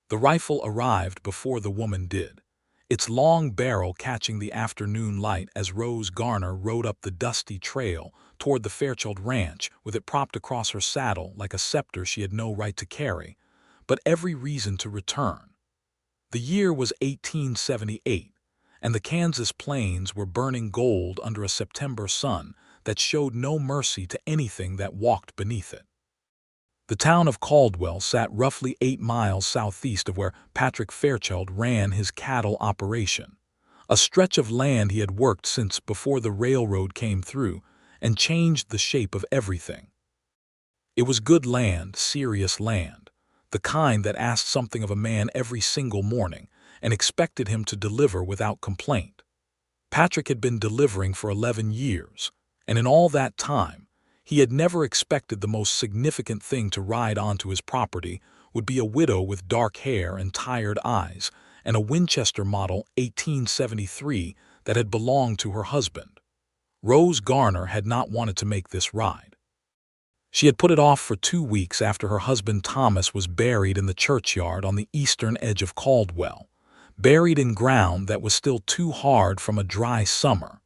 The rifle arrived before the woman did, its long barrel catching the afternoon light as Rose Garner rode up the dusty trail toward the Fairchild ranch with it propped across her saddle like a scepter she had no right to carry, but every reason to return. The year was 1878, and the Kansas plains were burning gold under a September sun that showed no mercy to anything that walked beneath it. The town of Caldwell sat roughly 8 miles southeast of where Patrick Fairchild ran his cattle operation, a stretch of land he had worked since before the railroad came through and changed the shape of everything. It was good land, serious land, the kind that asked something of a man every single morning and expected him to deliver without complaint. Patrick had been delivering for 11 years, and in all that time, he had never expected the most significant thing to ride onto his property would be a widow with dark hair and tired eyes and a Winchester Model 1873 that had belonged to her husband. Rose Garner had not wanted to make this ride. She had put it off for 2 weeks after her husband Thomas was buried in the churchyard on the eastern edge of Caldwell, buried in ground that was still too hard from a dry summer,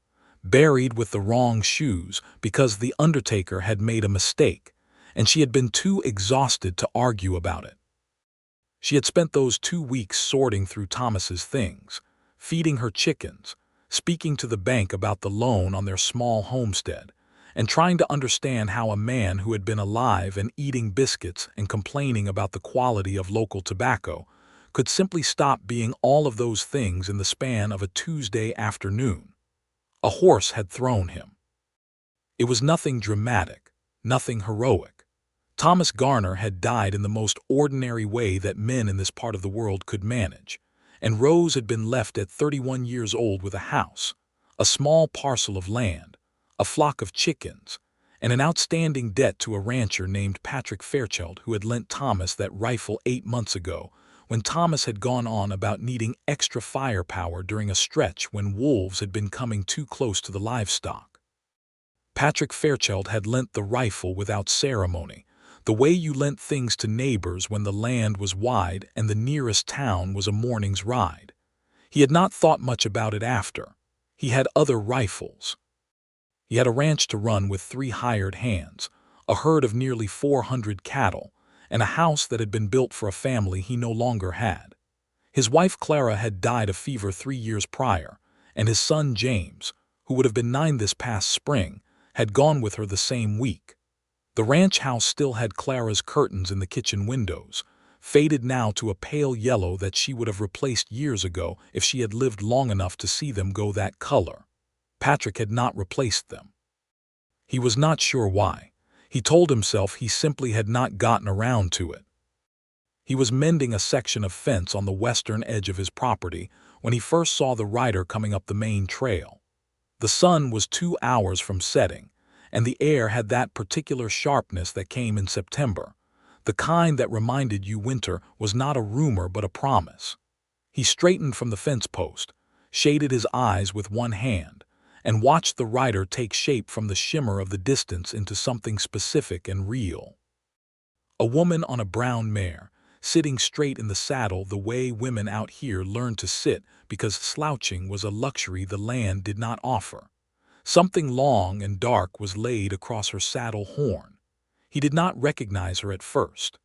buried with the wrong shoes because the undertaker had made a mistake, and she had been too exhausted to argue about it. She had spent those 2 weeks sorting through Thomas's things, feeding her chickens, speaking to the bank about the loan on their small homestead, and trying to understand how a man who had been alive and eating biscuits and complaining about the quality of local tobacco could simply stop being all of those things in the span of a Tuesday afternoon. A horse had thrown him. It was nothing dramatic, nothing heroic. Thomas Garner had died in the most ordinary way that men in this part of the world could manage, and Rose had been left at 31 years old with a house, a small parcel of land, a flock of chickens, and an outstanding debt to a rancher named Patrick Fairchild who had lent Thomas that rifle 8 months ago when Thomas had gone on about needing extra firepower during a stretch when wolves had been coming too close to the livestock. Patrick Fairchild had lent the rifle without ceremony, the way you lent things to neighbors when the land was wide and the nearest town was a morning's ride. He had not thought much about it after. He had other rifles. He had a ranch to run with 3 hired hands, a herd of nearly 400 cattle, and a house that had been built for a family he no longer had. His wife Clara had died of fever 3 years prior, and his son James, who would have been 9 this past spring, had gone with her the same week. The ranch house still had Clara's curtains in the kitchen windows, faded now to a pale yellow that she would have replaced years ago if she had lived long enough to see them go that color. Patrick had not replaced them. He was not sure why. He told himself he simply had not gotten around to it. He was mending a section of fence on the western edge of his property when he first saw the rider coming up the main trail. The sun was 2 hours from setting, and the air had that particular sharpness that came in September, the kind that reminded you winter was not a rumor but a promise. He straightened from the fence post, shaded his eyes with one hand, and watched the rider take shape from the shimmer of the distance into something specific and real. A woman on a brown mare, sitting straight in the saddle the way women out here learned to sit because slouching was a luxury the land did not offer. Something long and dark was laid across her saddle horn. He did not recognize her at first.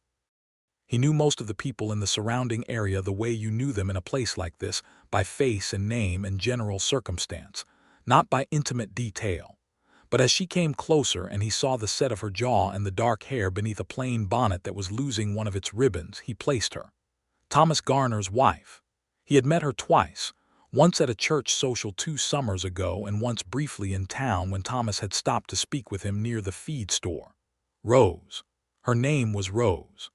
He knew most of the people in the surrounding area the way you knew them in a place like this, by face and name and general circumstance, not by intimate detail. But as she came closer and he saw the set of her jaw and the dark hair beneath a plain bonnet that was losing one of its ribbons, he placed her. Thomas Garner's wife. He had met her twice, once at a church social 2 summers ago and once briefly in town when Thomas had stopped to speak with him near the feed store. Rose. Her name was Rose.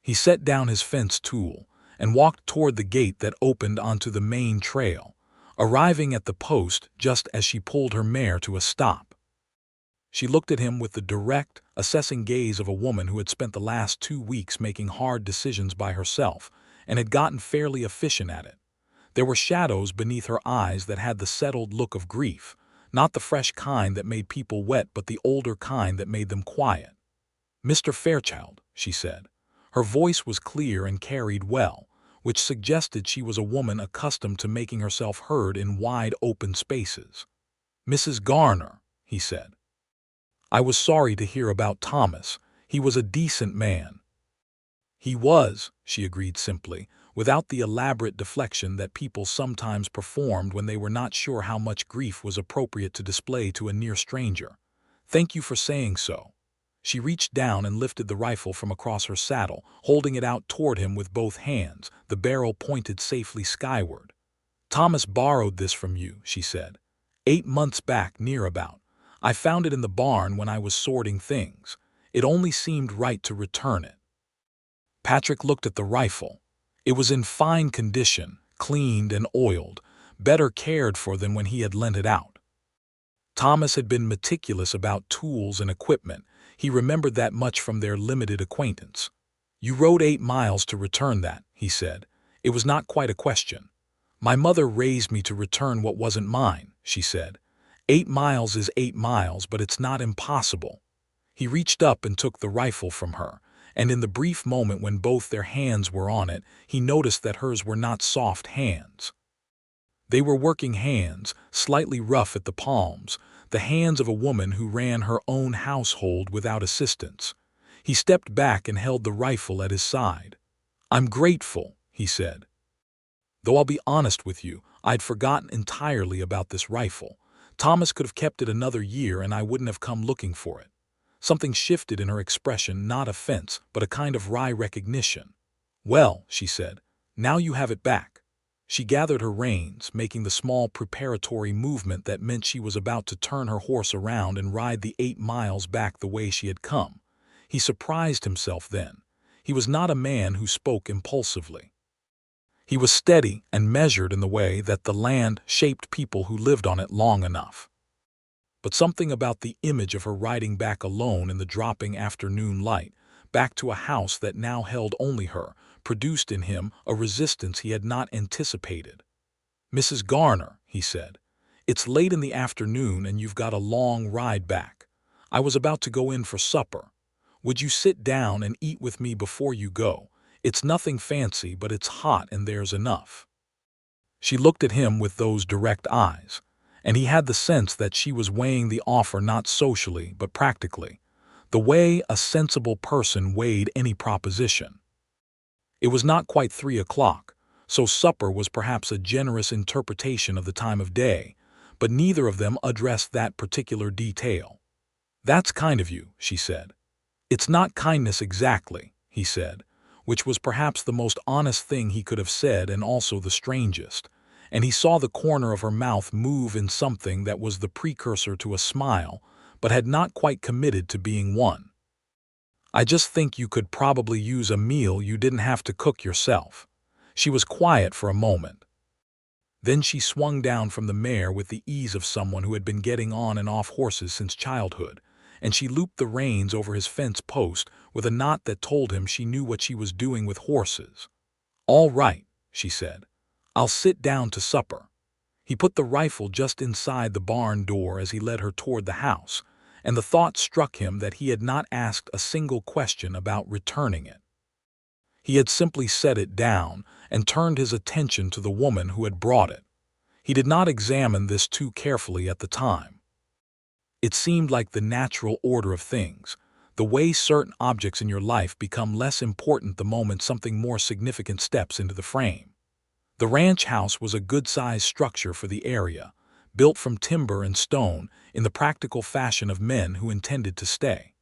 He set down his fence tool and walked toward the gate that opened onto the main trail, arriving at the post just as she pulled her mare to a stop. She looked at him with the direct, assessing gaze of a woman who had spent the last 2 weeks making hard decisions by herself and had gotten fairly efficient at it. There were shadows beneath her eyes that had the settled look of grief, not the fresh kind that made people wet but the older kind that made them quiet. "Mr. Fairchild," she said. Her voice was clear and carried well, which suggested she was a woman accustomed to making herself heard in wide open spaces. "Mrs. Garner," he said, "I was sorry to hear about Thomas. He was a decent man." "He was," she agreed simply, without the elaborate deflection that people sometimes performed when they were not sure how much grief was appropriate to display to a near stranger. "Thank you for saying so." She reached down and lifted the rifle from across her saddle, holding it out toward him with both hands, the barrel pointed safely skyward. "Thomas borrowed this from you," she said. "8 months back, near about. I found it in the barn when I was sorting things. It only seemed right to return it." Patrick looked at the rifle. It was in fine condition, cleaned and oiled, better cared for than when he had lent it out. Thomas had been meticulous about tools and equipment. He remembered that much from their limited acquaintance. "You rode 8 miles to return that," he said. "It was not quite a question." "My mother raised me to return what wasn't mine," she said. 8 miles is 8 miles, but it's not impossible." He reached up and took the rifle from her, and in the brief moment when both their hands were on it, he noticed that hers were not soft hands. They were working hands, slightly rough at the palms, the hands of a woman who ran her own household without assistance. He stepped back and held the rifle at his side. "I'm grateful," he said. "Though I'll be honest with you, I'd forgotten entirely about this rifle. Thomas could have kept it another year and I wouldn't have come looking for it." Something shifted in her expression, not offense, but a kind of wry recognition. "Well," she said, "now you have it back." She gathered her reins, making the small preparatory movement that meant she was about to turn her horse around and ride the 8 miles back the way she had come. He surprised himself then. He was not a man who spoke impulsively. He was steady and measured in the way that the land shaped people who lived on it long enough. But something about the image of her riding back alone in the dropping afternoon light, back to a house that now held only her, produced in him a resistance he had not anticipated. "Mrs. Garner," he said, "it's late in the afternoon and you've got a long ride back. I was about to go in for supper. Would you sit down and eat with me before you go? It's nothing fancy, but it's hot and there's enough." She looked at him with those direct eyes, and he had the sense that she was weighing the offer not socially but practically, the way a sensible person weighed any proposition. It was not quite 3 o'clock, so supper was perhaps a generous interpretation of the time of day, but neither of them addressed that particular detail. "That's kind of you," she said. "It's not kindness exactly," he said, which was perhaps the most honest thing he could have said and also the strangest, and he saw the corner of her mouth move in something that was the precursor to a smile, but had not quite committed to being one. "I just think you could probably use a meal you didn't have to cook yourself." She was quiet for a moment. Then she swung down from the mare with the ease of someone who had been getting on and off horses since childhood, and she looped the reins over his fence post with a knot that told him she knew what she was doing with horses. "All right," she said. "I'll sit down to supper." He put the rifle just inside the barn door as he led her toward the house, and the thought struck him that he had not asked a single question about returning it. He had simply set it down and turned his attention to the woman who had brought it. He did not examine this too carefully at the time. It seemed like the natural order of things, the way certain objects in your life become less important the moment something more significant steps into the frame. The ranch house was a good-sized structure for the area, built from timber and stone in the practical fashion of men who intended to stay.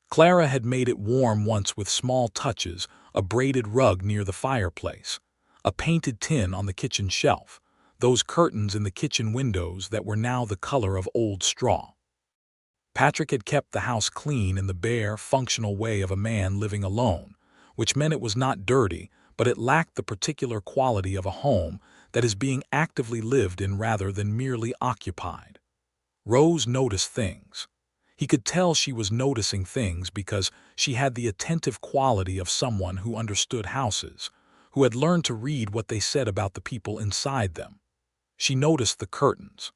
Clara had made it warm once with small touches, a braided rug near the fireplace, a painted tin on the kitchen shelf, those curtains in the kitchen windows that were now the color of old straw. Patrick had kept the house clean in the bare, functional way of a man living alone, which meant it was not dirty, but it lacked the particular quality of a home that is being actively lived in rather than merely occupied. Rose noticed things. He could tell she was noticing things because she had the attentive quality of someone who understood houses, who had learned to read what they said about the people inside them. She noticed the curtains.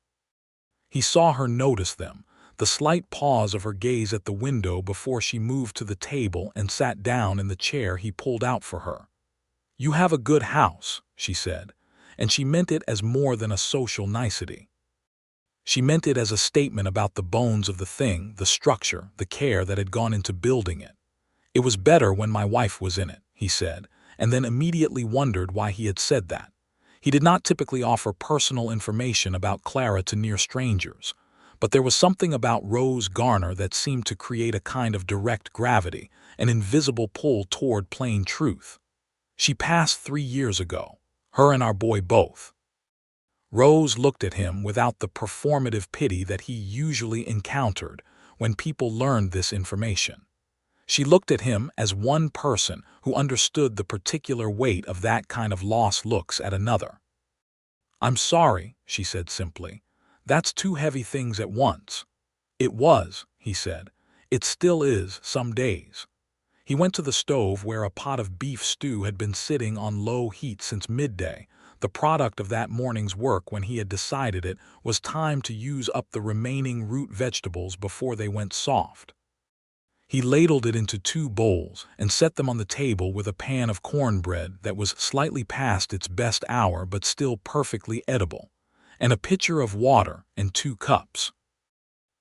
He saw her notice them, the slight pause of her gaze at the window before she moved to the table and sat down in the chair he pulled out for her. "You have a good house," she said, and she meant it as more than a social nicety. She meant it as a statement about the bones of the thing, the structure, the care that had gone into building it. "It was better when my wife was in it," he said, and then immediately wondered why he had said that. He did not typically offer personal information about Clara to near strangers, but there was something about Rose Garner that seemed to create a kind of direct gravity, an invisible pull toward plain truth. "She passed 3 years ago. Her and our boy both." Rose looked at him without the performative pity that he usually encountered when people learned this information. She looked at him as one person who understood the particular weight of that kind of loss looks at another. "I'm sorry," she said simply. "That's two heavy things at once." "It was," he said. "It still is some days." He went to the stove where a pot of beef stew had been sitting on low heat since midday, the product of that morning's work when he had decided it was time to use up the remaining root vegetables before they went soft. He ladled it into 2 bowls and set them on the table with a pan of cornbread that was slightly past its best hour but still perfectly edible, and a pitcher of water and 2 cups.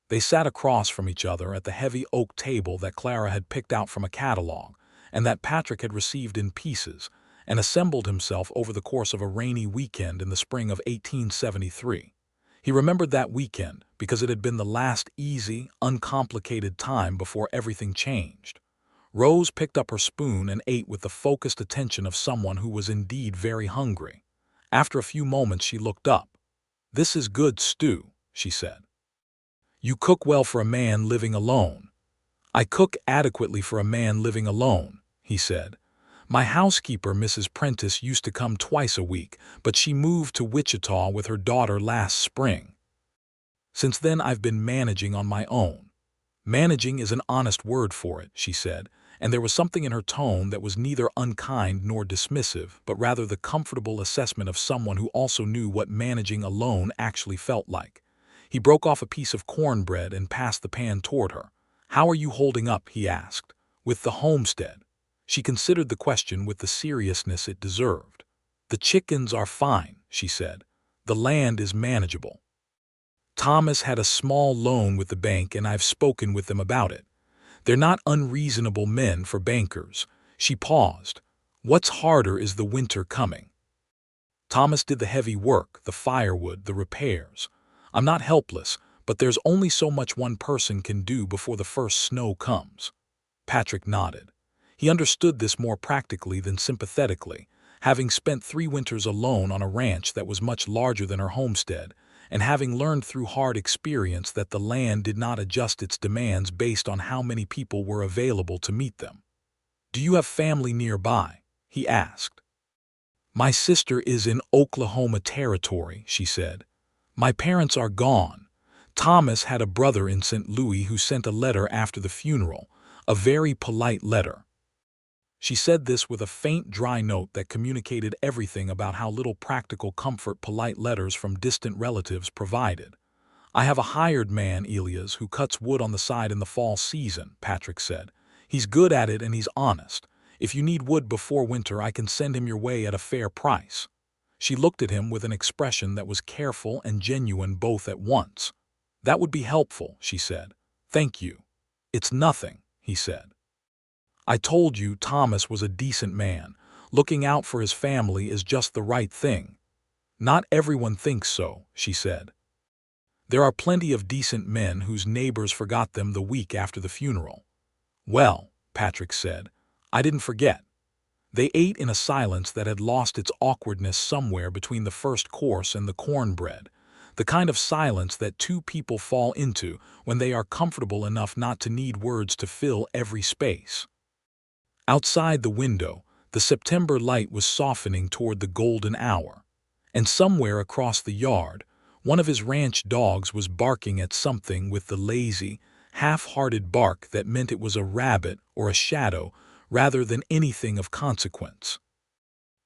They sat across from each other at the heavy oak table that Clara had picked out from a catalog, and that Patrick had received in pieces, and assembled himself over the course of a rainy weekend in the spring of 1873. He remembered that weekend because it had been the last easy, uncomplicated time before everything changed. Rose picked up her spoon and ate with the focused attention of someone who was indeed very hungry. After a few moments she looked up. "This is good stew," she said. "You cook well for a man living alone." "I cook adequately for a man living alone," he said. "My housekeeper, Mrs. Prentice, used to come twice a week, but she moved to Wichita with her daughter last spring. Since then I've been managing on my own." "Managing is an honest word for it," she said, and there was something in her tone that was neither unkind nor dismissive, but rather the comfortable assessment of someone who also knew what managing alone actually felt like. He broke off a piece of cornbread and passed the pan toward her. "How are you holding up?" he asked. "With the homestead?" She considered the question with the seriousness it deserved. "The chickens are fine," she said. "The land is manageable. Thomas had a small loan with the bank and I've spoken with them about it. They're not unreasonable men for bankers." She paused. "What's harder is the winter coming." "Thomas did the heavy work, the firewood, the repairs. I'm not helpless, but there's only so much one person can do before the first snow comes." Patrick nodded. He understood this more practically than sympathetically, having spent 3 winters alone on a ranch that was much larger than her homestead, and having learned through hard experience that the land did not adjust its demands based on how many people were available to meet them. "Do you have family nearby?" he asked. "My sister is in Oklahoma Territory," she said. "My parents are gone. Thomas had a brother in St. Louis who sent a letter after the funeral, a very polite letter." She said this with a faint, dry note that communicated everything about how little practical comfort polite letters from distant relatives provided. "I have a hired man, Elias, who cuts wood on the side in the fall season," Patrick said. "He's good at it and he's honest. If you need wood before winter, I can send him your way at a fair price." She looked at him with an expression that was careful and genuine both at once. "That would be helpful," she said. "Thank you." "It's nothing," he said. "I told you Thomas was a decent man. Looking out for his family is just the right thing." "Not everyone thinks so," she said. "There are plenty of decent men whose neighbors forgot them the week after the funeral." "Well," Patrick said, "I didn't forget." They ate in a silence that had lost its awkwardness somewhere between the first course and the cornbread, the kind of silence that 2 people fall into when they are comfortable enough not to need words to fill every space. Outside the window, the September light was softening toward the golden hour, and somewhere across the yard, one of his ranch dogs was barking at something with the lazy, half-hearted bark that meant it was a rabbit or a shadow rather than anything of consequence.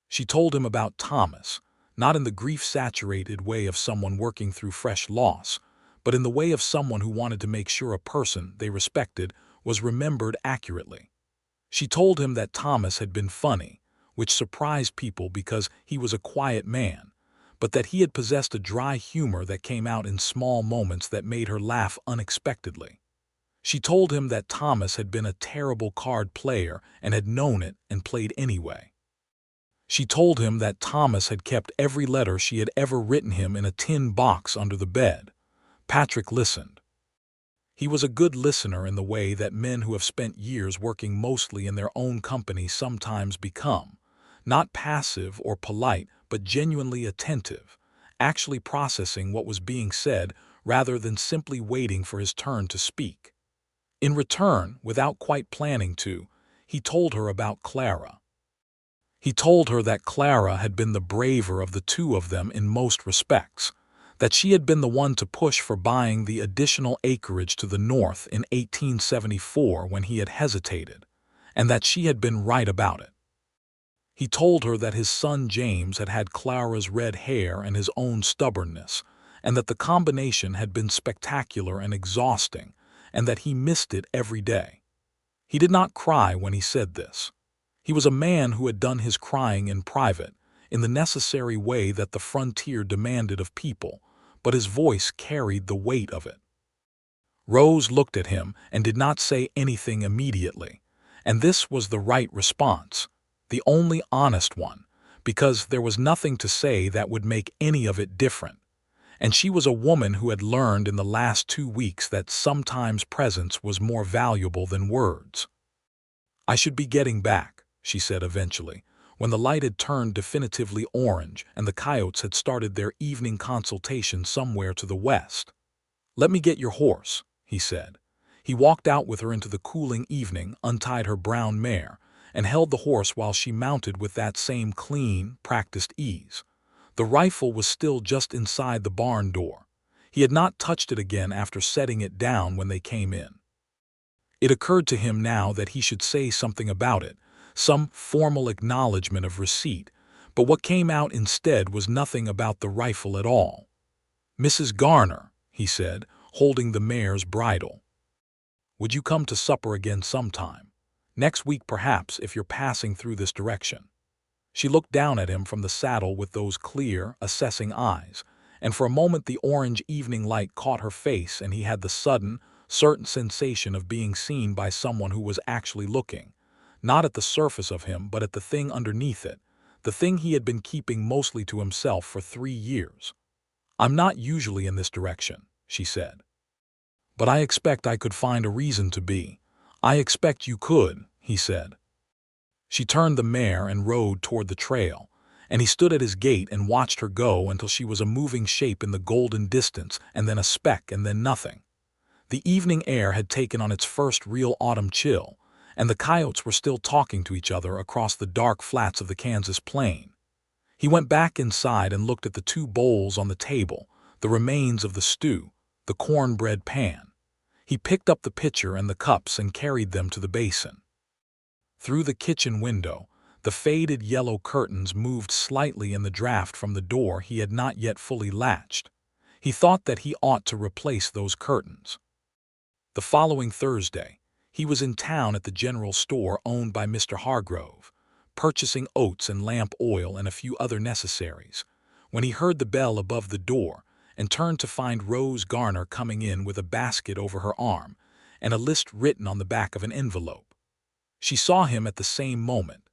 She told him about Thomas, not in the grief-saturated way of someone working through fresh loss, but in the way of someone who wanted to make sure a person they respected was remembered accurately. She told him that Thomas had been funny, which surprised people because he was a quiet man, but that he had possessed a dry humor that came out in small moments that made her laugh unexpectedly. She told him that Thomas had been a terrible card player and had known it and played anyway. She told him that Thomas had kept every letter she had ever written him in a tin box under the bed. Patrick listened. He was a good listener in the way that men who have spent years working mostly in their own company sometimes become, not passive or polite, but genuinely attentive, actually processing what was being said rather than simply waiting for his turn to speak. In return, without quite planning to, he told her about Clara. He told her that Clara had been the braver of the two of them in most respects, that she had been the one to push for buying the additional acreage to the north in 1874 when he had hesitated, and that she had been right about it. He told her that his son James had had Clara's red hair and his own stubbornness, and that the combination had been spectacular and exhausting, and that he missed it every day. He did not cry when he said this. He was a man who had done his crying in private, in the necessary way that the frontier demanded of people, but his voice carried the weight of it. Rose looked at him and did not say anything immediately, and this was the right response, the only honest one, because there was nothing to say that would make any of it different, and she was a woman who had learned in the last 2 weeks that sometimes presence was more valuable than words. "I should be getting back," she said eventually, when the light had turned definitively orange and the coyotes had started their evening consultation somewhere to the west. "Let me get your horse," he said. He walked out with her into the cooling evening, untied her brown mare, and held the horse while she mounted with that same clean, practiced ease. The rifle was still just inside the barn door. He had not touched it again after setting it down when they came in. It occurred to him now that he should say something about it, some formal acknowledgement of receipt, but what came out instead was nothing about the rifle at all. "Mrs. Garner," he said, holding the mare's bridle, "would you come to supper again sometime? Next week perhaps, if you're passing through this direction." She looked down at him from the saddle with those clear, assessing eyes, and for a moment the orange evening light caught her face and he had the sudden, certain sensation of being seen by someone who was actually looking, not at the surface of him but at the thing underneath it, the thing he had been keeping mostly to himself for 3 years. "I'm not usually in this direction," she said. "But I expect I could find a reason to be." "I expect you could," he said. She turned the mare and rode toward the trail, and he stood at his gate and watched her go until she was a moving shape in the golden distance, and then a speck, and then nothing. The evening air had taken on its first real autumn chill, and the coyotes were still talking to each other across the dark flats of the Kansas plain. He went back inside and looked at the 2 bowls on the table, the remains of the stew, the cornbread pan. He picked up the pitcher and the cups and carried them to the basin. Through the kitchen window, the faded yellow curtains moved slightly in the draft from the door he had not yet fully latched. He thought that he ought to replace those curtains. The following Thursday, he was in town at the general store owned by Mr. Hargrove, purchasing oats and lamp oil and a few other necessaries, when he heard the bell above the door and turned to find Rose Garner coming in with a basket over her arm and a list written on the back of an envelope. She saw him at the same moment,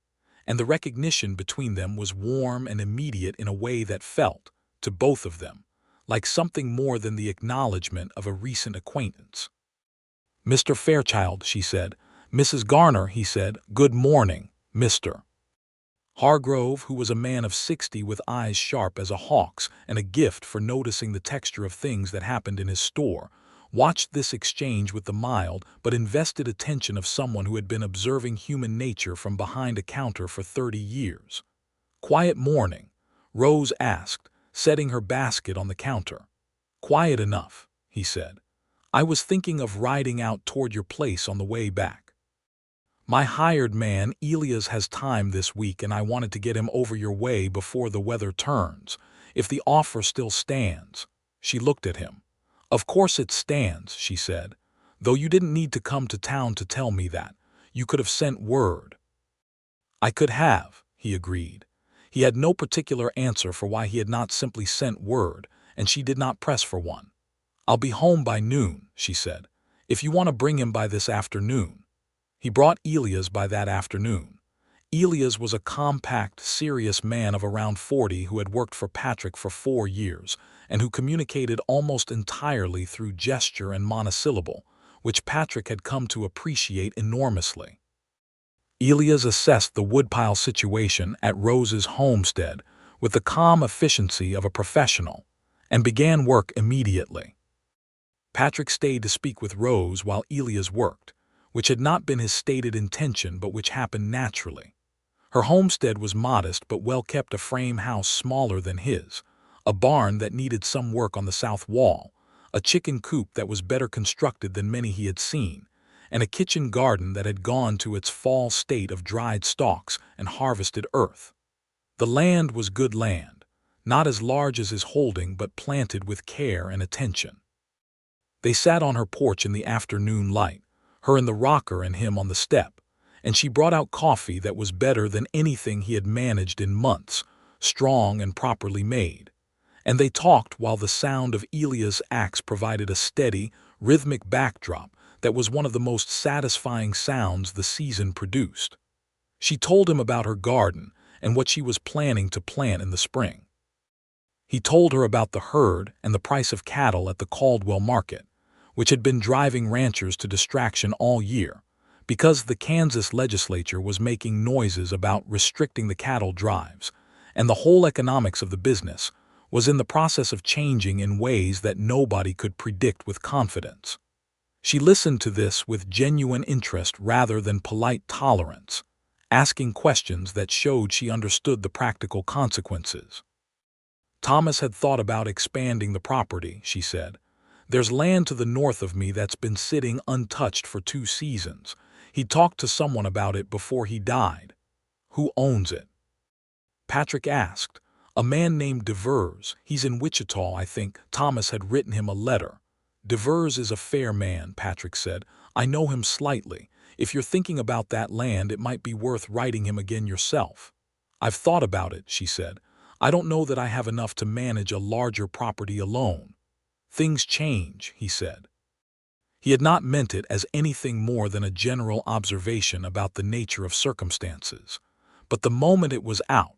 and the recognition between them was warm and immediate in a way that felt, to both of them, like something more than the acknowledgement of a recent acquaintance. "Mr. Fairchild," she said. "Mrs. Garner," he said. "Good morning, Mr." Hargrove, who was a man of 60 with eyes sharp as a hawk's and a gift for noticing the texture of things that happened in his store, watched this exchange with the mild but invested attention of someone who had been observing human nature from behind a counter for 30 years. "Quiet morning?" Rose asked, setting her basket on the counter. "Quiet enough," he said. "I was thinking of riding out toward your place on the way back. My hired man, Elias, has time this week and I wanted to get him over your way before the weather turns, if the offer still stands." She looked at him. "Of course it stands," she said, "though you didn't need to come to town to tell me that. You could have sent word." "I could have," he agreed. He had no particular answer for why he had not simply sent word, and she did not press for one. "I'll be home by noon," she said, "if you want to bring him by this afternoon." He brought Elias by that afternoon. Elias was a compact, serious man of around 40 who had worked for Patrick for 4 years and who communicated almost entirely through gesture and monosyllable, which Patrick had come to appreciate enormously. Elias assessed the woodpile situation at Rose's homestead with the calm efficiency of a professional and began work immediately. Patrick stayed to speak with Rose while Elias worked, which had not been his stated intention but which happened naturally. Her homestead was modest but well kept, a frame house smaller than his, a barn that needed some work on the south wall, a chicken coop that was better constructed than many he had seen, and a kitchen garden that had gone to its fall state of dried stalks and harvested earth. The land was good land, not as large as his holding but planted with care and attention. They sat on her porch in the afternoon light, her in the rocker and him on the step, and she brought out coffee that was better than anything he had managed in months, strong and properly made. And they talked while the sound of Elias' axe provided a steady, rhythmic backdrop that was one of the most satisfying sounds the season produced. She told him about her garden and what she was planning to plant in the spring. He told her about the herd and the price of cattle at the Caldwell market, which had been driving ranchers to distraction all year, because the Kansas legislature was making noises about restricting the cattle drives, and the whole economics of the business was in the process of changing in ways that nobody could predict with confidence. She listened to this with genuine interest rather than polite tolerance, asking questions that showed she understood the practical consequences. "Thomas had thought about expanding the property," she said. "There's land to the north of me that's been sitting untouched for 2 seasons. He talked to someone about it before he died." "Who owns it?" Patrick asked. "A man named Devers. He's in Wichita, I think." Thomas had written him a letter. "Devers is a fair man," Patrick said. "I know him slightly. If you're thinking about that land, it might be worth writing him again yourself." "I've thought about it," she said. "I don't know that I have enough to manage a larger property alone." "Things change," he said. He had not meant it as anything more than a general observation about the nature of circumstances. But the moment it was out,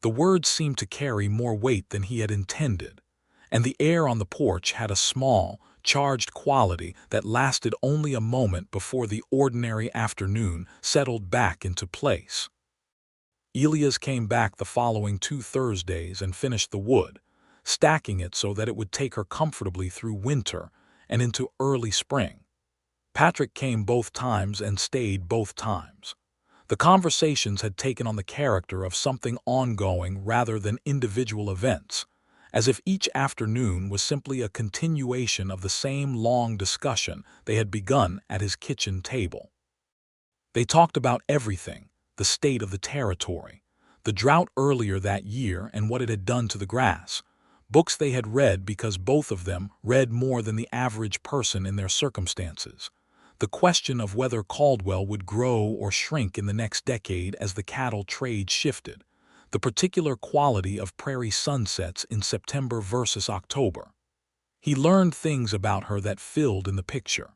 the words seemed to carry more weight than he had intended, and the air on the porch had a small, charged quality that lasted only a moment before the ordinary afternoon settled back into place. Elias came back the following 2 Thursdays and finished the wood, stacking it so that it would take her comfortably through winter and into early spring. Patrick came both times and stayed both times. The conversations had taken on the character of something ongoing rather than individual events, as if each afternoon was simply a continuation of the same long discussion they had begun at his kitchen table. They talked about everything: the state of the territory, the drought earlier that year and what it had done to the grass, books they had read because both of them read more than the average person in their circumstances, the question of whether Caldwell would grow or shrink in the next decade as the cattle trade shifted, the particular quality of prairie sunsets in September versus October. He learned things about her that filled in the picture.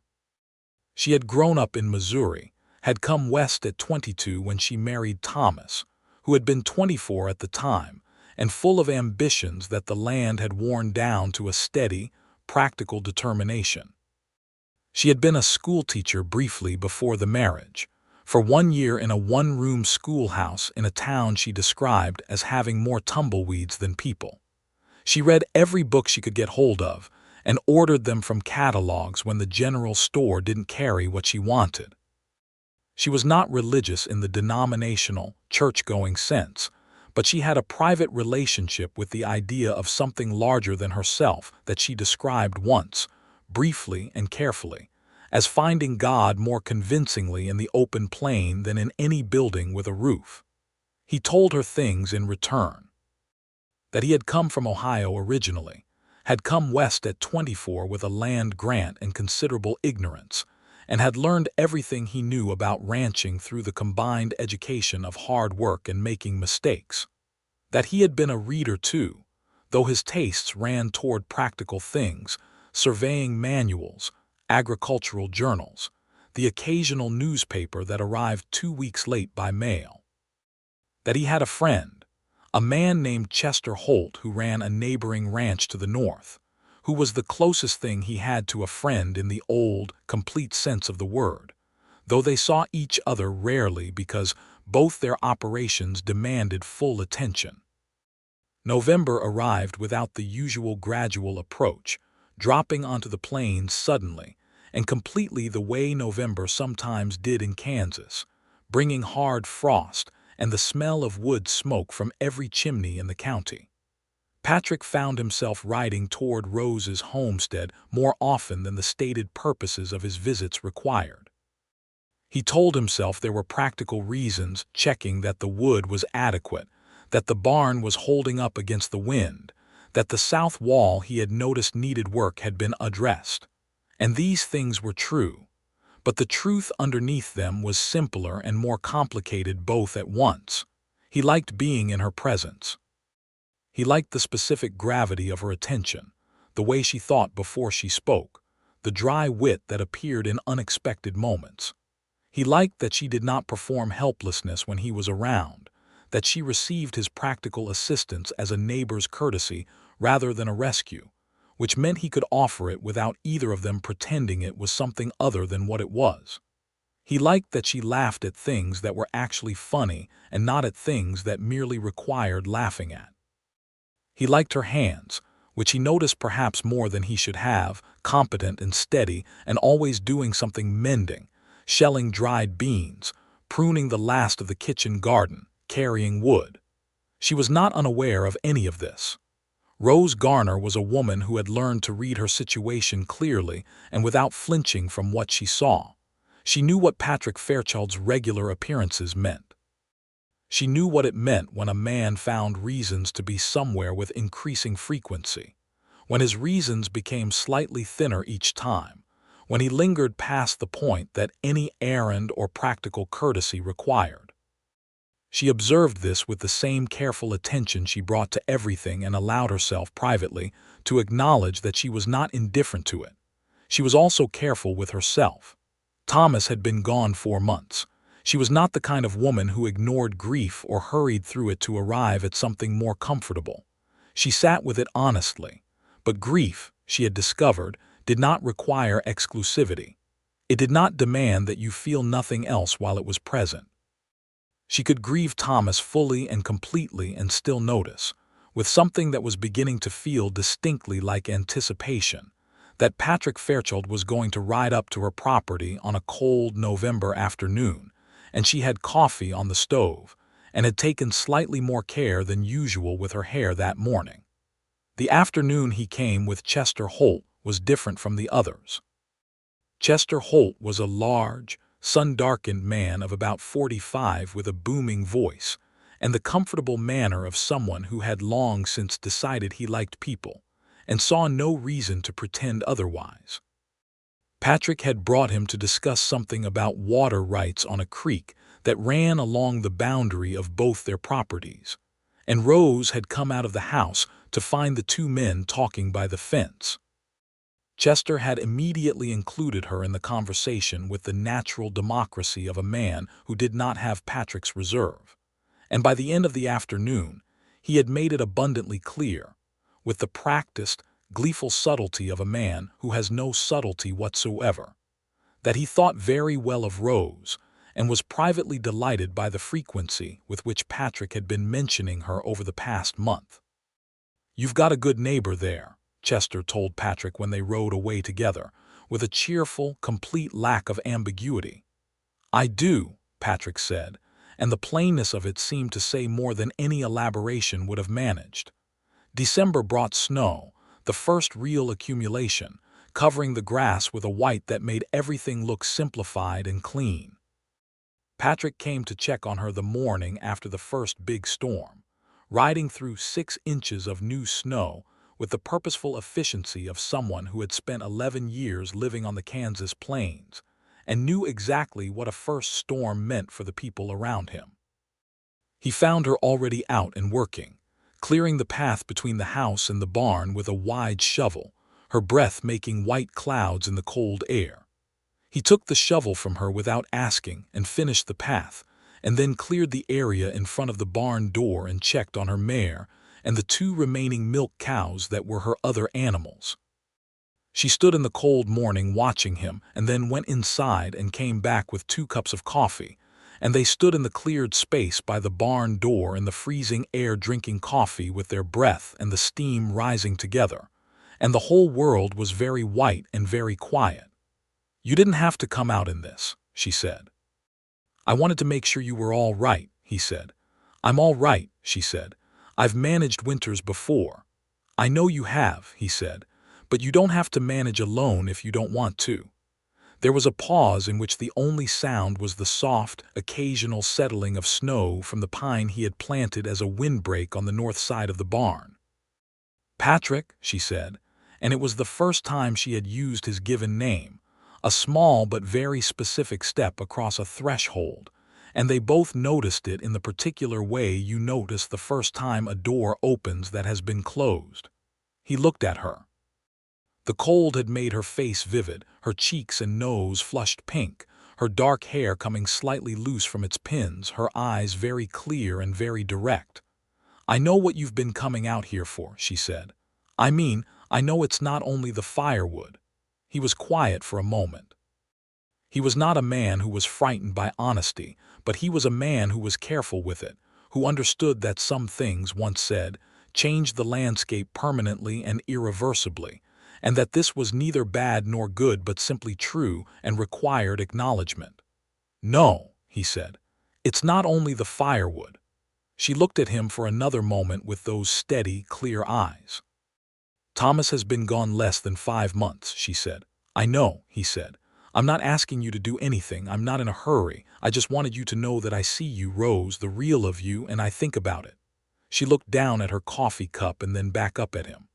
She had grown up in Missouri, had come west at 22 when she married Thomas, who had been 24 at the time, and full of ambitions that the land had worn down to a steady, practical determination. She had been a schoolteacher briefly before the marriage, for 1 year in a 1-room schoolhouse in a town she described as having more tumbleweeds than people. She read every book she could get hold of and ordered them from catalogs when the general store didn't carry what she wanted. She was not religious in the denominational, church-going sense, but she had a private relationship with the idea of something larger than herself that she described once, briefly and carefully, as finding God more convincingly in the open plain than in any building with a roof. He told her things in return. That he had come from Ohio originally, had come west at 24 with a land grant and considerable ignorance, and had learned everything he knew about ranching through the combined education of hard work and making mistakes. That he had been a reader too, though his tastes ran toward practical things, surveying manuals, agricultural journals, the occasional newspaper that arrived 2 weeks late by mail. That he had a friend, a man named Chester Holt who ran a neighboring ranch to the north, who was the closest thing he had to a friend in the old, complete sense of the word, though they saw each other rarely because both their operations demanded full attention. November arrived without the usual gradual approach, dropping onto the plains suddenly, and completely the way November sometimes did in Kansas, bringing hard frost and the smell of wood smoke from every chimney in the county. Patrick found himself riding toward Rose's homestead more often than the stated purposes of his visits required. He told himself there were practical reasons, checking that the wood was adequate, that the barn was holding up against the wind, that the south wall he had noticed needed work had been addressed. And these things were true, but the truth underneath them was simpler and more complicated both at once. He liked being in her presence. He liked the specific gravity of her attention, the way she thought before she spoke, the dry wit that appeared in unexpected moments. He liked that she did not perform helplessness when he was around, that she received his practical assistance as a neighbor's courtesy rather than a rescue, which meant he could offer it without either of them pretending it was something other than what it was. He liked that she laughed at things that were actually funny and not at things that merely required laughing at. He liked her hands, which he noticed perhaps more than he should have, competent and steady and always doing something, mending, shelling dried beans, pruning the last of the kitchen garden, carrying wood. She was not unaware of any of this. Rose Garner was a woman who had learned to read her situation clearly and without flinching from what she saw. She knew what Patrick Fairchild's regular appearances meant. She knew what it meant when a man found reasons to be somewhere with increasing frequency, when his reasons became slightly thinner each time, when he lingered past the point that any errand or practical courtesy required. She observed this with the same careful attention she brought to everything and allowed herself privately to acknowledge that she was not indifferent to it. She was also careful with herself. Thomas had been gone 4 months. She was not the kind of woman who ignored grief or hurried through it to arrive at something more comfortable. She sat with it honestly. But grief, she had discovered, did not require exclusivity. It did not demand that you feel nothing else while it was present. She could grieve Thomas fully and completely and still notice, with something that was beginning to feel distinctly like anticipation, that Patrick Fairchild was going to ride up to her property on a cold November afternoon, and she had coffee on the stove, and had taken slightly more care than usual with her hair that morning. The afternoon he came with Chester Holt was different from the others. Chester Holt was a large, sun-darkened man of about 45 with a booming voice and the comfortable manner of someone who had long since decided he liked people and saw no reason to pretend otherwise. Patrick had brought him to discuss something about water rights on a creek that ran along the boundary of both their properties, and Rose had come out of the house to find the two men talking by the fence. Chester had immediately included her in the conversation with the natural democracy of a man who did not have Patrick's reserve, and by the end of the afternoon he had made it abundantly clear, with the practiced, gleeful subtlety of a man who has no subtlety whatsoever, that he thought very well of Rose and was privately delighted by the frequency with which Patrick had been mentioning her over the past month. "You've got a good neighbor there," Chester told Patrick when they rode away together, with a cheerful, complete lack of ambiguity. "I do," Patrick said, and the plainness of it seemed to say more than any elaboration would have managed. December brought snow, the first real accumulation, covering the grass with a white that made everything look simplified and clean. Patrick came to check on her the morning after the first big storm, riding through 6 inches of new snow with the purposeful efficiency of someone who had spent 11 years living on the Kansas plains and knew exactly what a first storm meant for the people around him. He found her already out and working, clearing the path between the house and the barn with a wide shovel, her breath making white clouds in the cold air. He took the shovel from her without asking and finished the path, and then cleared the area in front of the barn door and checked on her mare and the 2 remaining milk cows that were her other animals. She stood in the cold morning watching him and then went inside and came back with 2 cups of coffee, and they stood in the cleared space by the barn door in the freezing air drinking coffee with their breath and the steam rising together, and the whole world was very white and very quiet. "You didn't have to come out in this," she said. "I wanted to make sure you were all right," he said. "I'm all right," she said. "I've managed winters before." "I know you have," he said, "but you don't have to manage alone if you don't want to." There was a pause in which the only sound was the soft, occasional settling of snow from the pine he had planted as a windbreak on the north side of the barn. "Patrick," she said, and it was the first time she had used his given name, a small but very specific step across a threshold, and they both noticed it in the particular way you notice the first time a door opens that has been closed. He looked at her. The cold had made her face vivid, her cheeks and nose flushed pink, her dark hair coming slightly loose from its pins, her eyes very clear and very direct. "I know what you've been coming out here for," she said. "I know it's not only the firewood." He was quiet for a moment. He was not a man who was frightened by honesty, but he was a man who was careful with it, who understood that some things, once said, changed the landscape permanently and irreversibly, and that this was neither bad nor good but simply true and required acknowledgement. "No," he said, "it's not only the firewood." She looked at him for another moment with those steady, clear eyes. "Thomas has been gone less than 5 months," she said. "I know," he said. "I'm not asking you to do anything. I'm not in a hurry. I just wanted you to know that I see you, Rose, the real of you, and I think about it." She looked down at her coffee cup and then back up at him.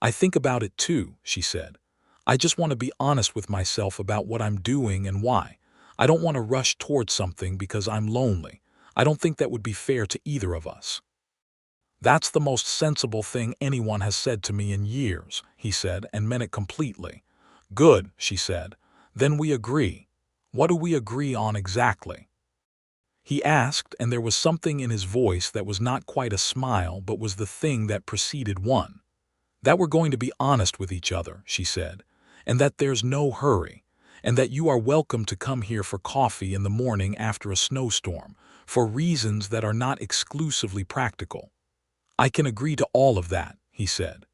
"I think about it too," she said. "I just want to be honest with myself about what I'm doing and why. I don't want to rush towards something because I'm lonely. I don't think that would be fair to either of us." "That's the most sensible thing anyone has said to me in years," he said, and meant it completely. "Good," she said. "Then we agree. What do we agree on exactly?" He asked, and there was something in his voice that was not quite a smile but was the thing that preceded one. "That we're going to be honest with each other," she said, "and that there's no hurry, and that you are welcome to come here for coffee in the morning after a snowstorm, for reasons that are not exclusively practical." "I can agree to all of that," he said.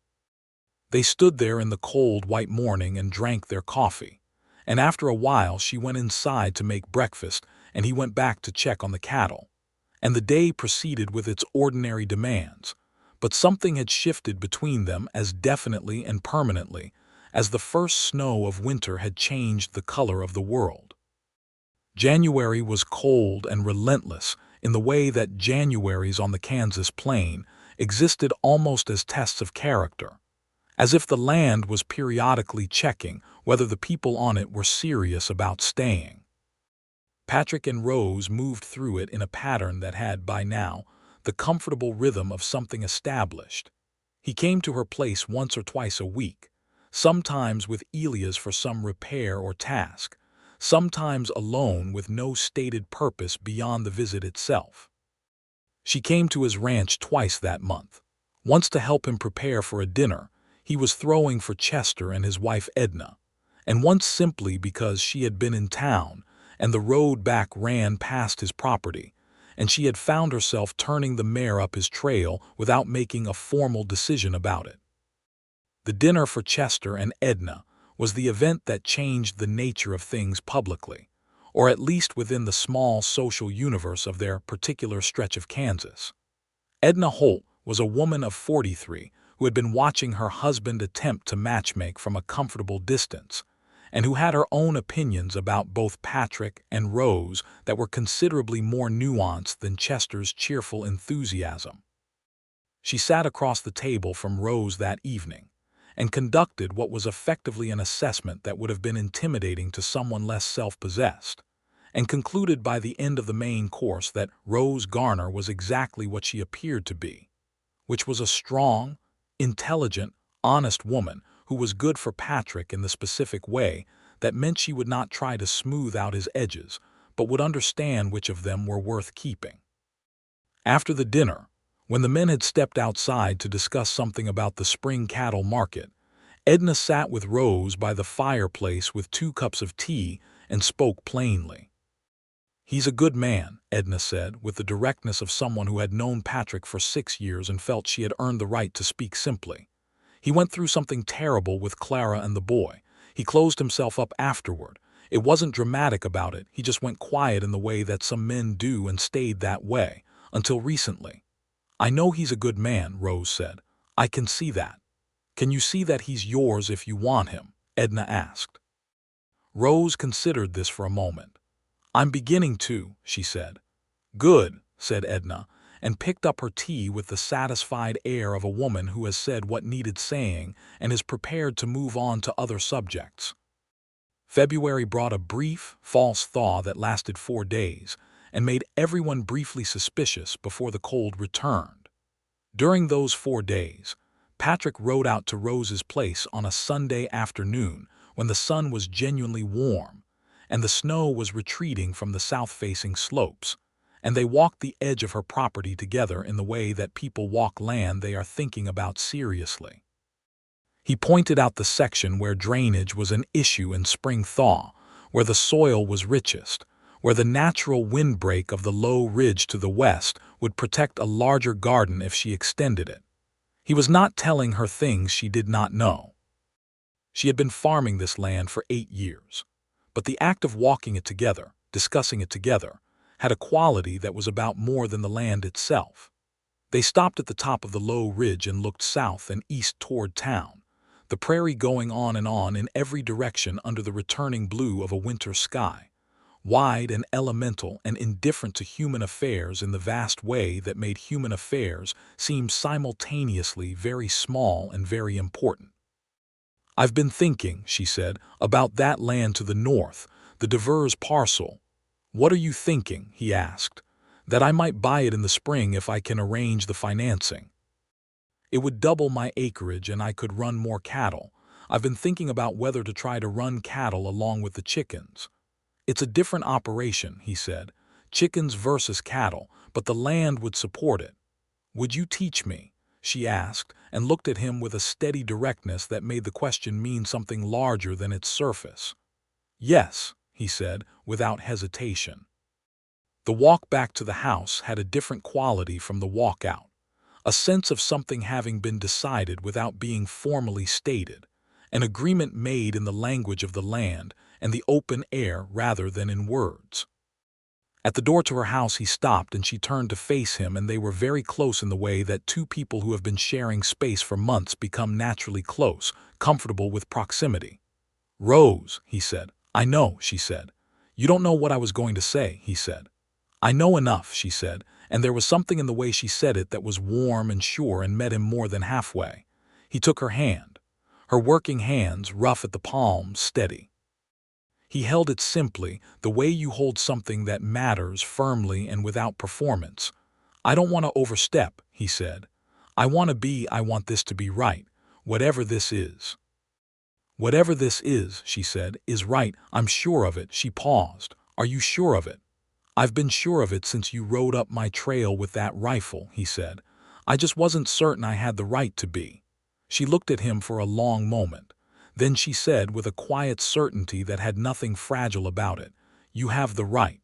They stood there in the cold white morning and drank their coffee, and after a while she went inside to make breakfast and he went back to check on the cattle, and the day proceeded with its ordinary demands, but something had shifted between them as definitely and permanently as the first snow of winter had changed the color of the world. January was cold and relentless in the way that Januaries on the Kansas plain existed almost as tests of character, as if the land was periodically checking whether the people on it were serious about staying. Patrick and Rose moved through it in a pattern that had, by now, the comfortable rhythm of something established. He came to her place once or twice a week, sometimes with Elias for some repair or task, sometimes alone with no stated purpose beyond the visit itself. She came to his ranch twice that month, once to help him prepare for a dinner he was throwing for Chester and his wife Edna, and once simply because she had been in town and the road back ran past his property, and she had found herself turning the mare up his trail without making a formal decision about it. The dinner for Chester and Edna was the event that changed the nature of things publicly, or at least within the small social universe of their particular stretch of Kansas. Edna Holt was a woman of 43 who had been watching her husband attempt to matchmake from a comfortable distance, and who had her own opinions about both Patrick and Rose that were considerably more nuanced than Chester's cheerful enthusiasm. She sat across the table from Rose that evening and conducted what was effectively an assessment that would have been intimidating to someone less self-possessed, and concluded by the end of the main course that Rose Garner was exactly what she appeared to be, which was a strong, intelligent, honest woman who was good for Patrick in the specific way that meant she would not try to smooth out his edges, but would understand which of them were worth keeping. After the dinner, when the men had stepped outside to discuss something about the spring cattle market, Edna sat with Rose by the fireplace with 2 cups of tea and spoke plainly. "He's a good man," Edna said, with the directness of someone who had known Patrick for 6 years and felt she had earned the right to speak simply. "He went through something terrible with Clara and the boy. He closed himself up afterward. It wasn't dramatic about it, he just went quiet in the way that some men do and stayed that way, until recently." "I know he's a good man," Rose said. "I can see that." "Can you see that he's yours if you want him?" Edna asked. Rose considered this for a moment. "I'm beginning to," she said. "Good," said Edna, and picked up her tea with the satisfied air of a woman who has said what needed saying and is prepared to move on to other subjects. February brought a brief, false thaw that lasted 4 days and made everyone briefly suspicious before the cold returned. During those 4 days, Patrick rode out to Rose's place on a Sunday afternoon when the sun was genuinely warm and the snow was retreating from the south-facing slopes, and they walked the edge of her property together in the way that people walk land they are thinking about seriously. He pointed out the section where drainage was an issue in spring thaw, where the soil was richest, where the natural windbreak of the low ridge to the west would protect a larger garden if she extended it. He was not telling her things she did not know. She had been farming this land for 8 years, but the act of walking it together, discussing it together, had a quality that was about more than the land itself. They stopped at the top of the low ridge and looked south and east toward town, the prairie going on in every direction under the returning blue of a winter sky, wide and elemental and indifferent to human affairs in the vast way that made human affairs seem simultaneously very small and very important. "I've been thinking," she said, "about that land to the north, the Devers parcel." "What are you thinking?" he asked. "That I might buy it in the spring if I can arrange the financing. It would double my acreage and I could run more cattle. I've been thinking about whether to try to run cattle along with the chickens." "It's a different operation," he said. "Chickens versus cattle, but the land would support it." "Would you teach me?" she asked, and looked at him with a steady directness that made the question mean something larger than its surface. "Yes," he said, without hesitation. The walk back to the house had a different quality from the walk out, a sense of something having been decided without being formally stated, an agreement made in the language of the land and the open air rather than in words. At the door to her house he stopped and she turned to face him, and they were very close in the way that 2 people who have been sharing space for months become naturally close, comfortable with proximity. "Rose," he said. "I know," she said. "You don't know what I was going to say," he said. "I know enough," she said, and there was something in the way she said it that was warm and sure and met him more than halfway. He took her hand, her working hands, rough at the palms, steady. He held it simply, the way you hold something that matters, firmly and without performance. "I don't want to overstep," he said. I want this to be right, whatever this is." "Whatever this is," she said, "is right. I'm sure of it." She paused. "Are you sure of it?" "I've been sure of it since you rode up my trail with that rifle," he said. "I just wasn't certain I had the right to be." She looked at him for a long moment. Then she said with a quiet certainty that had nothing fragile about it, "You have the right."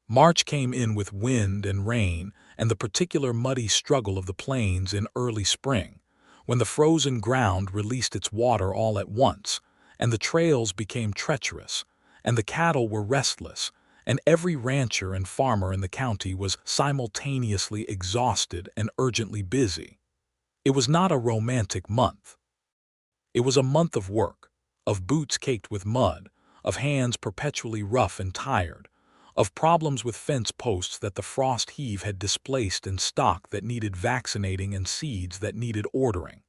March came in with wind and rain and the particular muddy struggle of the plains in early spring, when the frozen ground released its water all at once, and the trails became treacherous, and the cattle were restless, and every rancher and farmer in the county was simultaneously exhausted and urgently busy. It was not a romantic month. It was a month of work, of boots caked with mud, of hands perpetually rough and tired, of problems with fence posts that the frost heave had displaced and stock that needed vaccinating and seeds that needed ordering.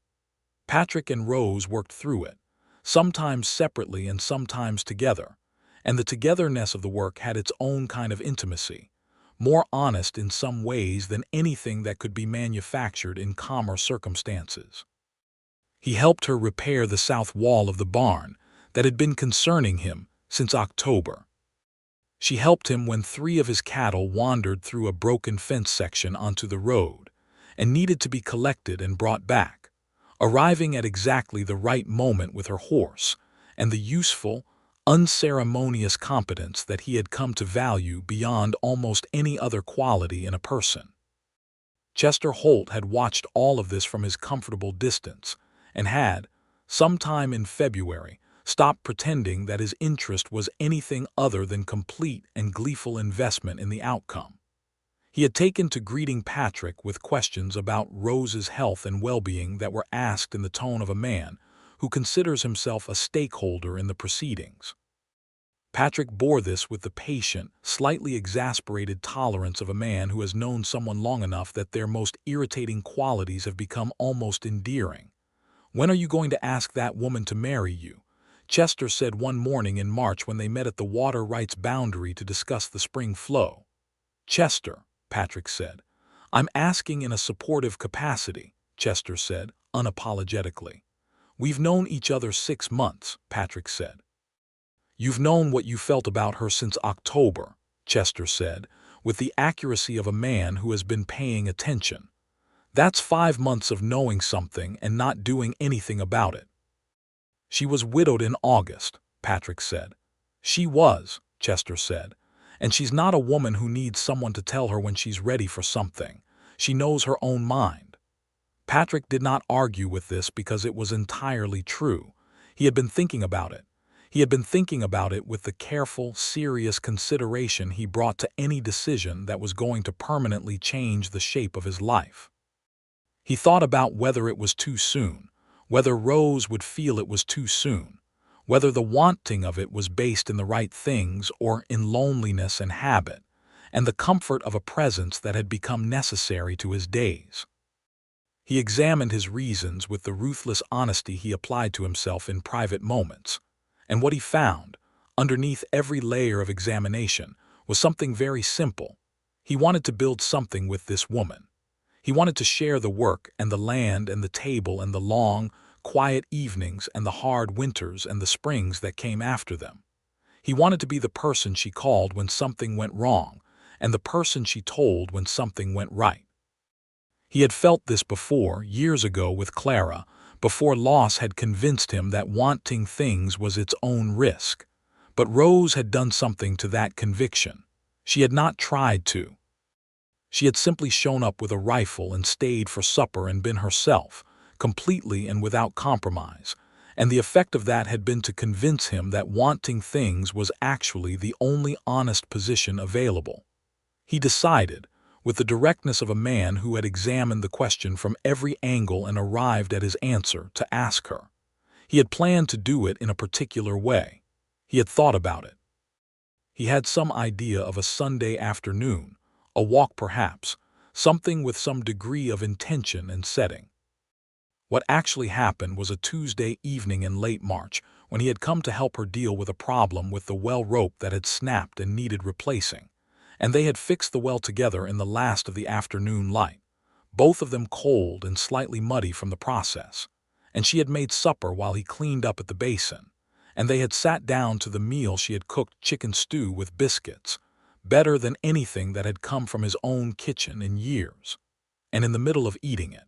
Patrick and Rose worked through it, sometimes separately and sometimes together, and the togetherness of the work had its own kind of intimacy, more honest in some ways than anything that could be manufactured in calmer circumstances. He helped her repair the south wall of the barn that had been concerning him since October. She helped him when 3 of his cattle wandered through a broken fence section onto the road and needed to be collected and brought back, arriving at exactly the right moment with her horse and the useful, unceremonious competence that he had come to value beyond almost any other quality in a person. Chester Holt had watched all of this from his comfortable distance and had, sometime in February, stopped pretending that his interest was anything other than complete and gleeful investment in the outcome. He had taken to greeting Patrick with questions about Rose's health and well-being that were asked in the tone of a man who considers himself a stakeholder in the proceedings. Patrick bore this with the patient, slightly exasperated tolerance of a man who has known someone long enough that their most irritating qualities have become almost endearing. "When are you going to ask that woman to marry you?" Chester said one morning in March when they met at the water rights boundary to discuss the spring flow. "Chester," Patrick said. "I'm asking in a supportive capacity," Chester said, unapologetically. "We've known each other 6 months," Patrick said. "You've known what you felt about her since October," Chester said, with the accuracy of a man who has been paying attention. "That's 5 months of knowing something and not doing anything about it." "She was widowed in August," Patrick said. "She was," Chester said, "and she's not a woman who needs someone to tell her when she's ready for something. She knows her own mind." Patrick did not argue with this because it was entirely true. He had been thinking about it. He had been thinking about it with the careful, serious consideration he brought to any decision that was going to permanently change the shape of his life. He thought about whether it was too soon, whether Rose would feel it was too soon, whether the wanting of it was based in the right things or in loneliness and habit, and the comfort of a presence that had become necessary to his days. He examined his reasons with the ruthless honesty he applied to himself in private moments, and what he found, underneath every layer of examination, was something very simple. He wanted to build something with this woman. He wanted to share the work and the land and the table and the long, quiet evenings and the hard winters and the springs that came after them. He wanted to be the person she called when something went wrong and the person she told when something went right. He had felt this before, years ago with Clara, before loss had convinced him that wanting things was its own risk. But Rose had done something to that conviction. She had not tried to. She had simply shown up with a rifle and stayed for supper and been herself, completely and without compromise, and the effect of that had been to convince him that wanting things was actually the only honest position available. He decided, with the directness of a man who had examined the question from every angle and arrived at his answer, to ask her. He had planned to do it in a particular way. He had thought about it. He had some idea of a Sunday afternoon, a walk perhaps, something with some degree of intention and setting. What actually happened was a Tuesday evening in late March when he had come to help her deal with a problem with the well rope that had snapped and needed replacing, and they had fixed the well together in the last of the afternoon light, both of them cold and slightly muddy from the process, and she had made supper while he cleaned up at the basin, and they had sat down to the meal she had cooked chicken stew with biscuits, better than anything that had come from his own kitchen in years, and in the middle of eating it,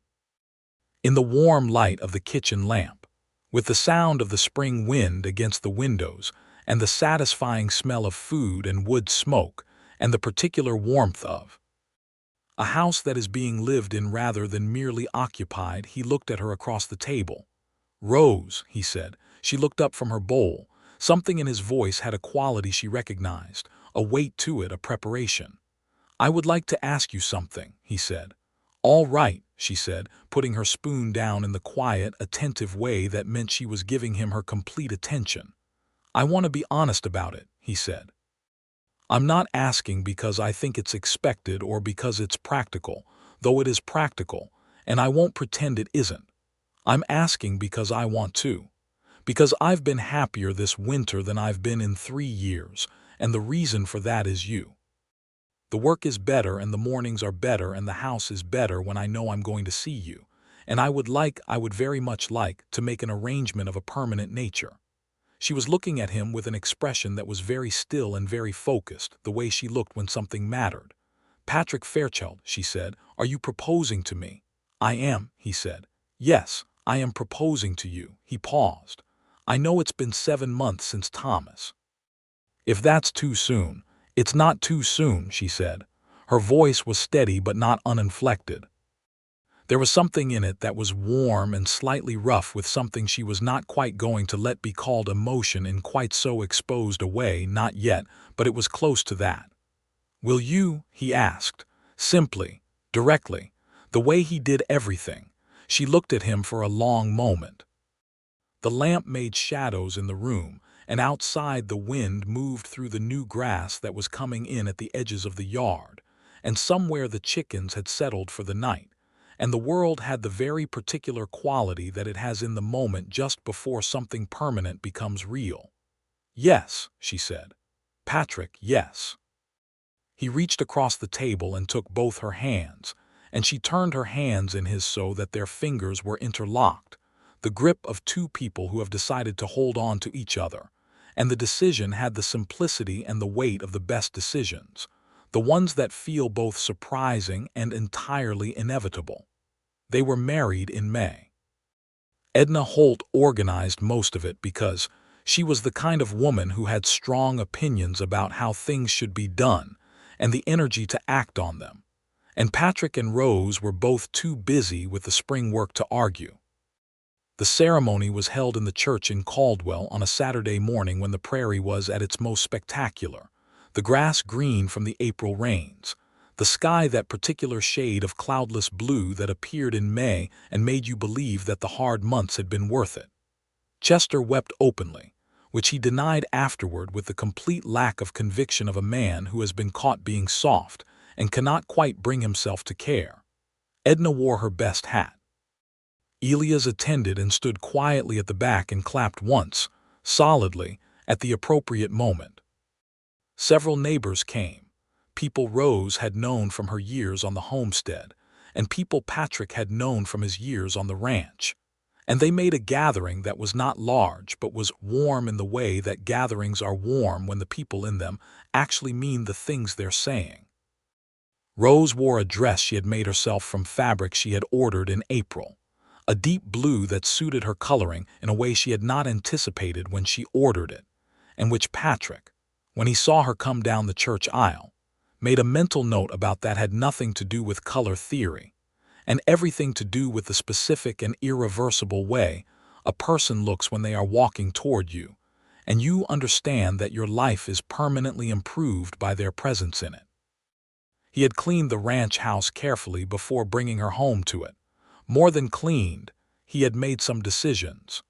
in the warm light of the kitchen lamp, with the sound of the spring wind against the windows and the satisfying smell of food and wood smoke and the particular warmth of a house that is being lived in rather than merely occupied, he looked at her across the table. "Rose," he said. She looked up from her bowl. Something in his voice had a quality she recognized, a weight to it, a preparation. "I would like to ask you something," he said. "All right," she said, putting her spoon down in the quiet, attentive way that meant she was giving him her complete attention. "I want to be honest about it," he said. I'm not asking because I think it's expected or because it's practical, though it is practical, and I won't pretend it isn't. I'm asking because I want to. Because I've been happier this winter than I've been in 3 years, and the reason for that is you. The work is better and the mornings are better and the house is better when I know I'm going to see you, and I would very much like, to make an arrangement of a permanent nature. She was looking at him with an expression that was very still and very focused, the way she looked when something mattered. "Patrick Fairchild," she said, "are you proposing to me?" "I am," he said. "Yes, I am proposing to you." He paused. "I know it's been 7 months since Thomas." "If that's too soon." "It's not too soon," she said. Her voice was steady but not uninflected. There was something in it that was warm and slightly rough, with something she was not quite going to let be called emotion in quite so exposed a way, not yet, but it was close to that. "Will you?" he asked, simply, directly, the way he did everything. She looked at him for a long moment. The lamp made shadows in the room, and outside the wind moved through the new grass that was coming in at the edges of the yard, and somewhere the chickens had settled for the night, and the world had the very particular quality that it has in the moment just before something permanent becomes real. "Yes," she said. "Patrick, yes." He reached across the table and took both her hands, and she turned her hands in his so that their fingers were interlocked, the grip of two people who have decided to hold on to each other, and the decision had the simplicity and the weight of the best decisions, the ones that feel both surprising and entirely inevitable. They were married in May. Edna Holt organized most of it because she was the kind of woman who had strong opinions about how things should be done and the energy to act on them, and Patrick and Rose were both too busy with the spring work to argue. The ceremony was held in the church in Caldwell on a Saturday morning when the prairie was at its most spectacular, the grass green from the April rains, the sky that particular shade of cloudless blue that appeared in May and made you believe that the hard months had been worth it. Chester wept openly, which he denied afterward with the complete lack of conviction of a man who has been caught being soft and cannot quite bring himself to care. Edna wore her best hat. Elias attended and stood quietly at the back and clapped once, solidly, at the appropriate moment. Several neighbors came, people Rose had known from her years on the homestead, and people Patrick had known from his years on the ranch. And they made a gathering that was not large but was warm in the way that gatherings are warm when the people in them actually mean the things they're saying. Rose wore a dress she had made herself from fabric she had ordered in April, a deep blue that suited her coloring in a way she had not anticipated when she ordered it, and which Patrick, when he saw her come down the church aisle, made a mental note about that had nothing to do with color theory, and everything to do with the specific and irreversible way a person looks when they are walking toward you, and you understand that your life is permanently improved by their presence in it. He had cleaned the ranch house carefully before bringing her home to it. More than cleaned, he had made some decisions.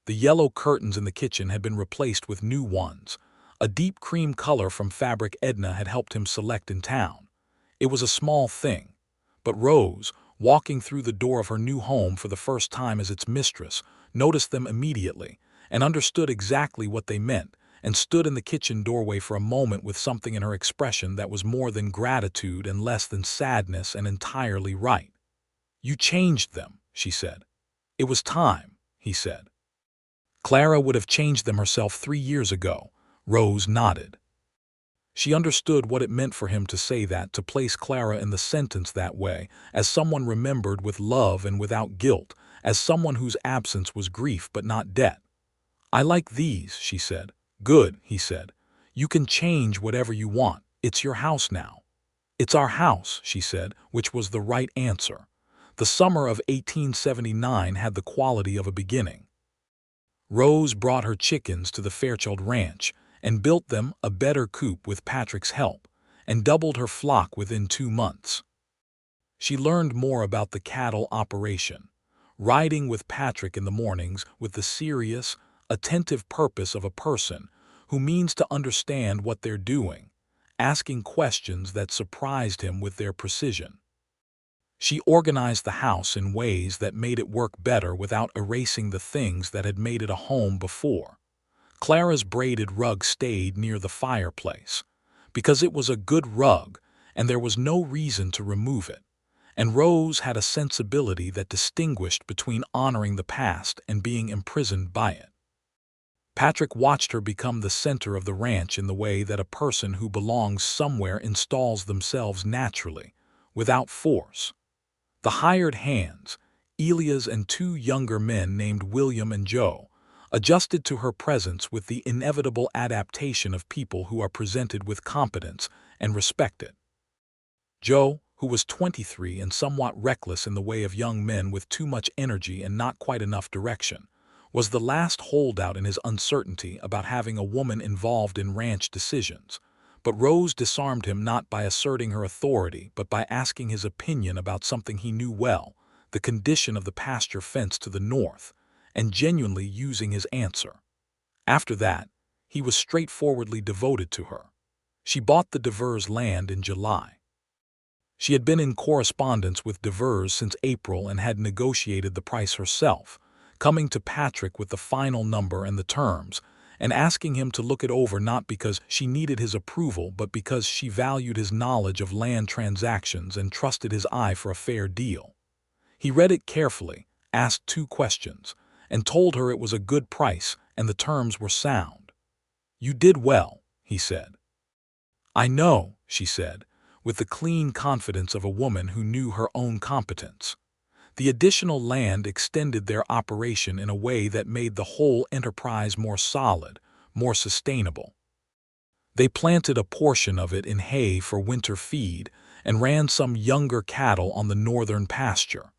The yellow curtains in the kitchen had been replaced with new ones, a deep cream color from fabric Edna had helped him select in town. It was a small thing, but Rose, walking through the door of her new home for the first time as its mistress, noticed them immediately and understood exactly what they meant, and stood in the kitchen doorway for a moment with something in her expression that was more than gratitude and less than sadness, and entirely right. "You changed them," she said. "It was time," he said. "Clara would have changed them herself 3 years ago." Rose nodded. She understood what it meant for him to say that, to place Clara in the sentence that way, as someone remembered with love and without guilt, as someone whose absence was grief but not debt. "I like these," she said. "Good," he said. "You can change whatever you want. It's your house now." "It's our house," she said, which was the right answer. The summer of 1879 had the quality of a beginning. Rose brought her chickens to the Fairchild Ranch and built them a better coop with Patrick's help, and doubled her flock within 2 months. She learned more about the cattle operation, riding with Patrick in the mornings with the serious, attentive purpose of a person who means to understand what they're doing, asking questions that surprised him with their precision. She organized the house in ways that made it work better without erasing the things that had made it a home before. Clara's braided rug stayed near the fireplace, because it was a good rug and there was no reason to remove it, and Rose had a sensibility that distinguished between honoring the past and being imprisoned by it. Patrick watched her become the center of the ranch in the way that a person who belongs somewhere installs themselves naturally, without force. The hired hands, Elias and two younger men named William and Joe, adjusted to her presence with the inevitable adaptation of people who are presented with competence and respected. Joe, who was 23 and somewhat reckless in the way of young men with too much energy and not quite enough direction, was the last holdout in his uncertainty about having a woman involved in ranch decisions. But Rose disarmed him not by asserting her authority but by asking his opinion about something he knew well, the condition of the pasture fence to the north, and genuinely using his answer. After that, he was straightforwardly devoted to her. She bought the Devers land in July. She had been in correspondence with Devers since April and had negotiated the price herself, coming to Patrick with the final number and the terms, and asking him to look it over not because she needed his approval but because she valued his knowledge of land transactions and trusted his eye for a fair deal. He read it carefully, asked 2 questions, and told her it was a good price and the terms were sound. "You did well," he said. "I know," she said, with the clean confidence of a woman who knew her own competence. The additional land extended their operation in a way that made the whole enterprise more solid, more sustainable. They planted a portion of it in hay for winter feed and ran some younger cattle on the northern pasture.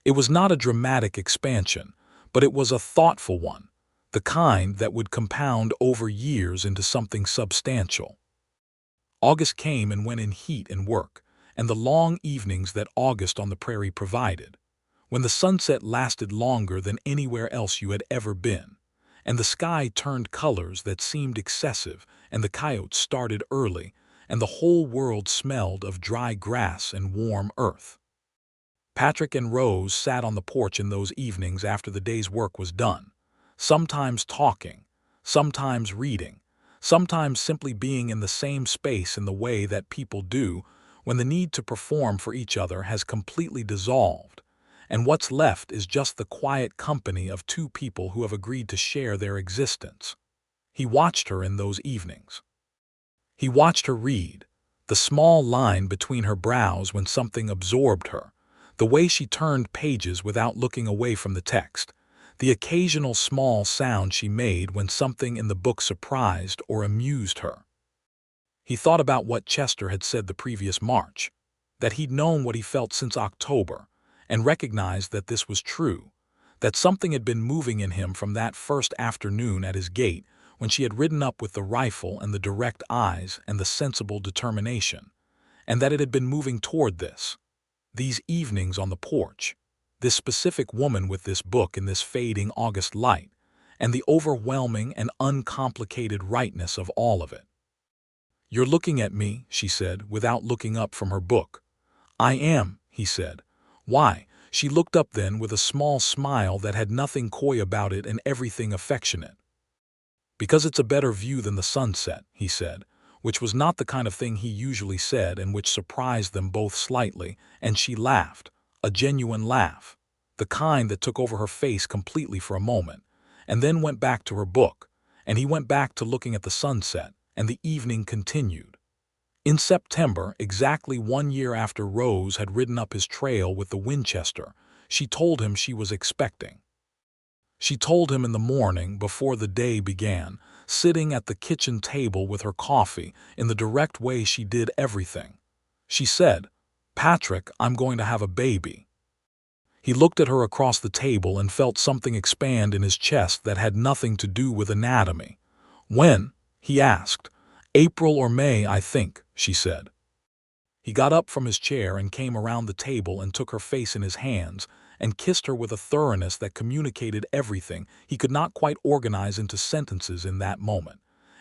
It was not a dramatic expansion, but it was a thoughtful one, the kind that would compound over years into something substantial. August came and went in heat and work, and the long evenings that August on the prairie provided, when the sunset lasted longer than anywhere else you had ever been, and the sky turned colors that seemed excessive, and the coyotes started early, and the whole world smelled of dry grass and warm earth. Patrick and Rose sat on the porch in those evenings after the day's work was done, sometimes talking, sometimes reading, sometimes simply being in the same space in the way that people do when the need to perform for each other has completely dissolved, and what's left is just the quiet company of 2 people who have agreed to share their existence. He watched her in those evenings. He watched her read, the small line between her brows when something absorbed her, the way she turned pages without looking away from the text, the occasional small sound she made when something in the book surprised or amused her. He thought about what Chester had said the previous March, that he'd known what he felt since October, and recognized that this was true, that something had been moving in him from that first afternoon at his gate when she had ridden up with the rifle and the direct eyes and the sensible determination, and that it had been moving toward these evenings on the porch, this specific woman with this book in this fading August light, and the overwhelming and uncomplicated rightness of all of it. "You're looking at me," she said, without looking up from her book. "I am," he said. "Why?" She looked up then with a small smile that had nothing coy about it and everything affectionate. "Because it's a better view than the sunset," he said, which was not the kind of thing he usually said and which surprised them both slightly, and she laughed, a genuine laugh, the kind that took over her face completely for a moment, and then went back to her book, and he went back to looking at the sunset, and the evening continued. In September, exactly 1 year after Rose had ridden up his trail with the Winchester, she told him she was expecting. She told him in the morning before the day began, sitting at the kitchen table with her coffee in the direct way she did everything. She said, "Patrick, I'm going to have a baby." He looked at her across the table and felt something expand in his chest that had nothing to do with anatomy. "When?" he asked. "April or May, I think," she said. He got up from his chair and came around the table and took her face in his hands and kissed her with a thoroughness that communicated everything he could not quite organize into sentences in that moment,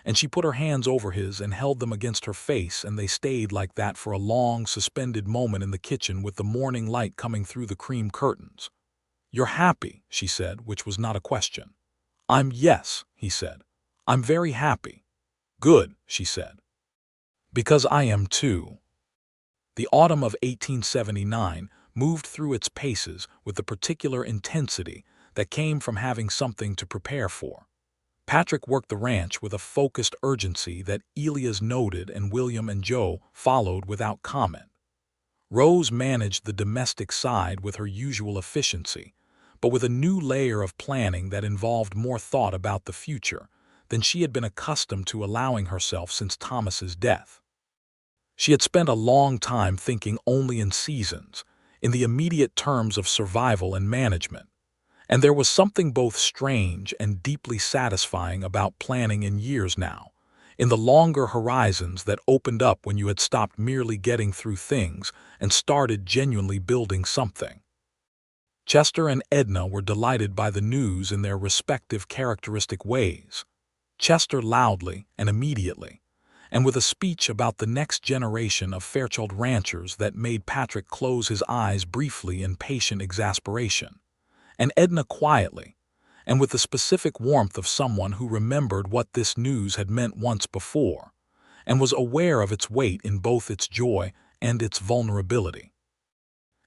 and she put her hands over his and held them against her face, and they stayed like that for a long, suspended moment in the kitchen with the morning light coming through the cream curtains. "You're happy," she said, which was not a question. Yes," he said. "I'm very happy." "Good," she said. "Because I am too." The autumn of 1879 moved through its paces with the particular intensity that came from having something to prepare for. Patrick worked the ranch with a focused urgency that Elias noted, and William and Joe followed without comment. Rose managed the domestic side with her usual efficiency, but with a new layer of planning that involved more thought about the future than she had been accustomed to allowing herself since Thomas's death. She had spent a long time thinking only in seasons, in the immediate terms of survival and management, and there was something both strange and deeply satisfying about planning in years now, in the longer horizons that opened up when you had stopped merely getting through things and started genuinely building something. Chester and Edna were delighted by the news in their respective characteristic ways. Chester loudly and immediately, and with a speech about the next generation of Fairchild ranchers that made Patrick close his eyes briefly in patient exasperation, and Edna quietly, and with the specific warmth of someone who remembered what this news had meant once before, and was aware of its weight in both its joy and its vulnerability.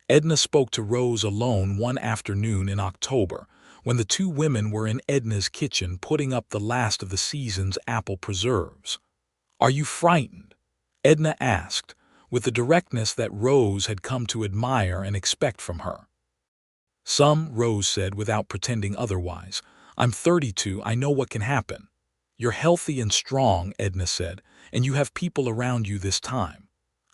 Edna spoke to Rose alone one afternoon in October, when the two women were in Edna's kitchen putting up the last of the season's apple preserves. "Are you frightened?" Edna asked, with the directness that Rose had come to admire and expect from her. "Some," Rose said without pretending otherwise. "I'm 32, I know what can happen." "You're healthy and strong," Edna said, "and you have people around you this time."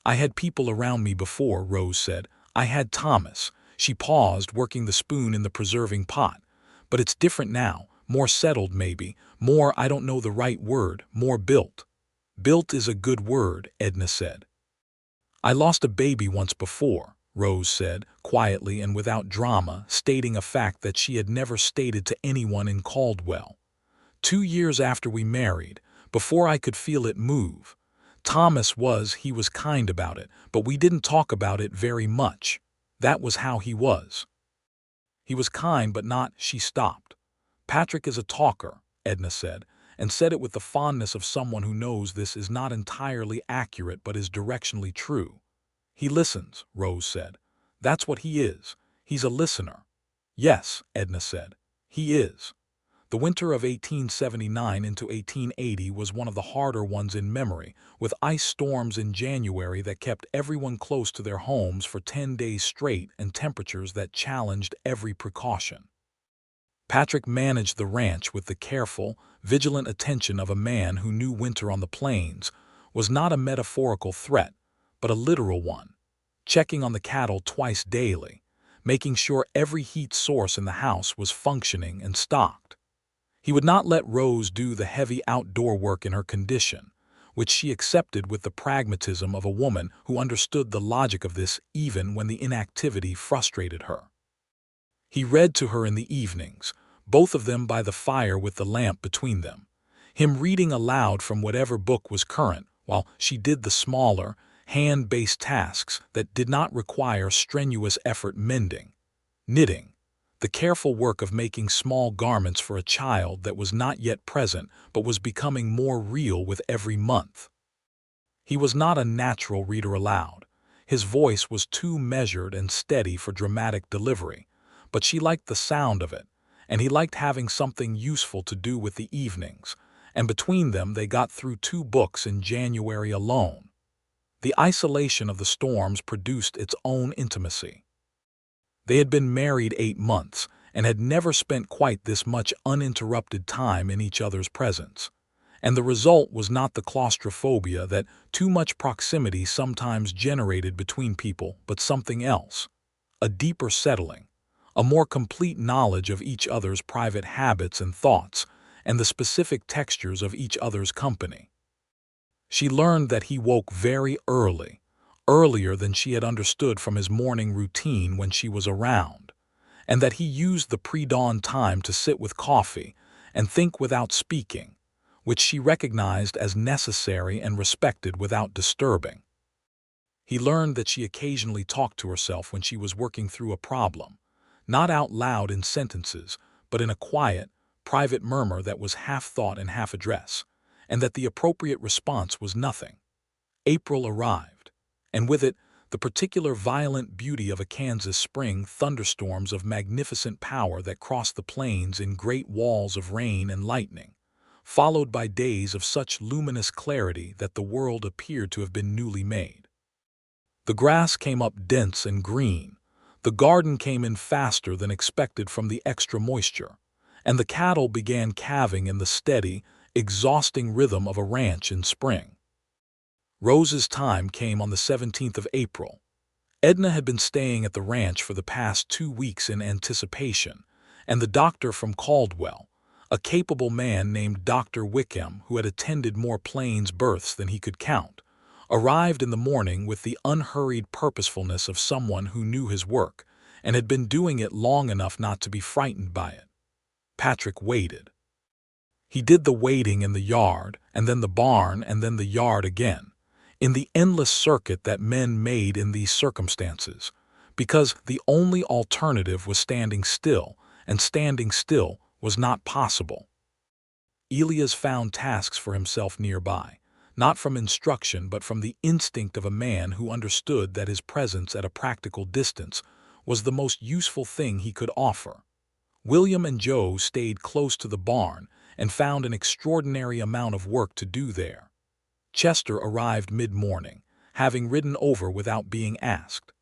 "I had people around me before," Rose said. "I had Thomas." She paused, working the spoon in the preserving pot. "But it's different now, more settled maybe, more, I don't know the right word, more built." "Built is a good word," Edna said. "I lost a baby once before," Rose said, quietly and without drama, stating a fact that she had never stated to anyone in Caldwell. 2 years after we married, before I could feel it move. He was kind about it, but we didn't talk about it very much. That was how he was." "He was kind but not—" She stopped. "Patrick is a talker," Edna said it with the fondness of someone who knows this is not entirely accurate but is directionally true. "He listens," Rose said. "That's what he is. He's a listener." "Yes," Edna said. "He is." The winter of 1879 into 1880 was one of the harder ones in memory, with ice storms in January that kept everyone close to their homes for 10 days straight and temperatures that challenged every precaution. Patrick managed the ranch with the careful, vigilant attention of a man who knew winter on the plains was not a metaphorical threat, but a literal one, checking on the cattle twice daily, making sure every heat source in the house was functioning and stocked. He would not let Rose do the heavy outdoor work in her condition, which she accepted with the pragmatism of a woman who understood the logic of this even when the inactivity frustrated her. He read to her in the evenings, both of them by the fire with the lamp between them, him reading aloud from whatever book was current, while she did the smaller, hand-based tasks that did not require strenuous effort: mending, knitting, the careful work of making small garments for a child that was not yet present but was becoming more real with every month. He was not a natural reader aloud. His voice was too measured and steady for dramatic delivery, but she liked the sound of it, and he liked having something useful to do with the evenings, and between them they got through 2 books in January alone. The isolation of the storms produced its own intimacy. They had been married 8 months and had never spent quite this much uninterrupted time in each other's presence. And the result was not the claustrophobia that too much proximity sometimes generated between people, but something else, a deeper settling, a more complete knowledge of each other's private habits and thoughts, and the specific textures of each other's company. She learned that he woke very early, earlier than she had understood from his morning routine when she was around, and that he used the pre-dawn time to sit with coffee and think without speaking, which she recognized as necessary and respected without disturbing. He learned that she occasionally talked to herself when she was working through a problem, not out loud in sentences, but in a quiet, private murmur that was half thought and half address, and that the appropriate response was nothing. April arrived, and with it, the particular violent beauty of a Kansas spring thunderstorms of magnificent power that crossed the plains in great walls of rain and lightning, followed by days of such luminous clarity that the world appeared to have been newly made. The grass came up dense and green, the garden came in faster than expected from the extra moisture, and the cattle began calving in the steady, exhausting rhythm of a ranch in spring. Rose's time came on the 17th of April. Edna had been staying at the ranch for the past 2 weeks in anticipation, and the doctor from Caldwell, a capable man named Dr. Wickham who had attended more plains births than he could count, arrived in the morning with the unhurried purposefulness of someone who knew his work and had been doing it long enough not to be frightened by it. Patrick waited. He did the waiting in the yard, and then the barn, and then the yard again, in the endless circuit that men made in these circumstances, because the only alternative was standing still, and standing still was not possible. Elias found tasks for himself nearby, not from instruction but from the instinct of a man who understood that his presence at a practical distance was the most useful thing he could offer. William and Joe stayed close to the barn and found an extraordinary amount of work to do there. Chester arrived mid-morning, having ridden over without being asked.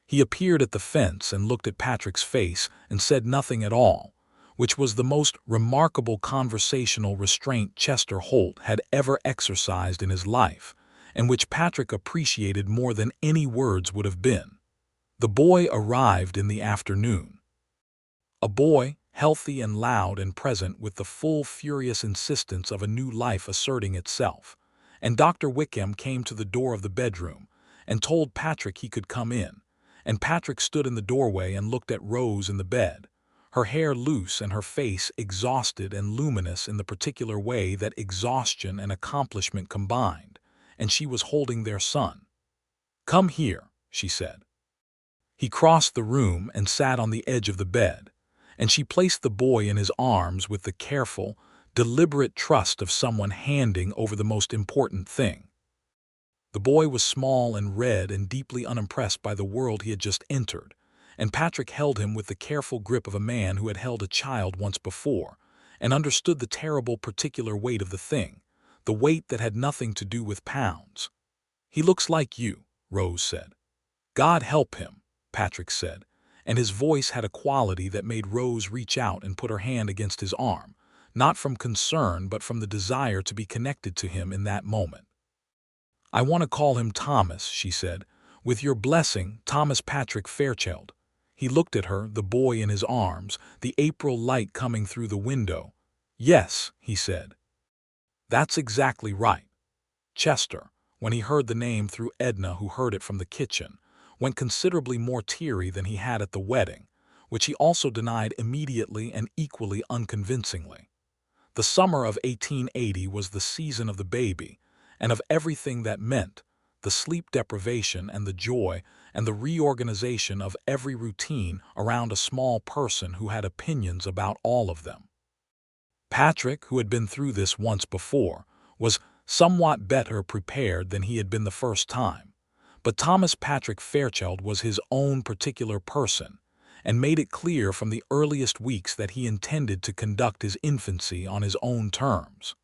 He appeared at the fence and looked at Patrick's face and said nothing at all, which was the most remarkable conversational restraint Chester Holt had ever exercised in his life, and which Patrick appreciated more than any words would have been. The boy arrived in the afternoon. A boy, healthy and loud and present with the full furious insistence of a new life asserting itself, and Dr. Wickham came to the door of the bedroom and told Patrick he could come in, and Patrick stood in the doorway and looked at Rose in the bed, her hair loose and her face exhausted and luminous in the particular way that exhaustion and accomplishment combined, and she was holding their son. "Come here," she said. He crossed the room and sat on the edge of the bed, and she placed the boy in his arms with the careful, deliberate trust of someone handing over the most important thing. The boy was small and red and deeply unimpressed by the world he had just entered, and Patrick held him with the careful grip of a man who had held a child once before, and understood the terrible particular weight of the thing, the weight that had nothing to do with pounds. "He looks like you," Rose said. "God help him," Patrick said, and his voice had a quality that made Rose reach out and put her hand against his arm, not from concern but from the desire to be connected to him in that moment. "I want to call him Thomas," she said. "With your blessing, Thomas Patrick Fairchild." He looked at her, the boy in his arms, the April light coming through the window. "Yes," he said. "That's exactly right." Chester, when he heard the name through Edna, who heard it from the kitchen, went considerably more teary than he had at the wedding, which he also denied immediately and equally unconvincingly. The summer of 1880 was the season of the baby, and of everything that meant, the sleep deprivation and the joy and the reorganization of every routine around a small person who had opinions about all of them. Patrick, who had been through this once before, was somewhat better prepared than he had been the first time, but Thomas Patrick Fairchild was his own particular person, and made it clear from the earliest weeks that he intended to conduct his infancy on his own terms.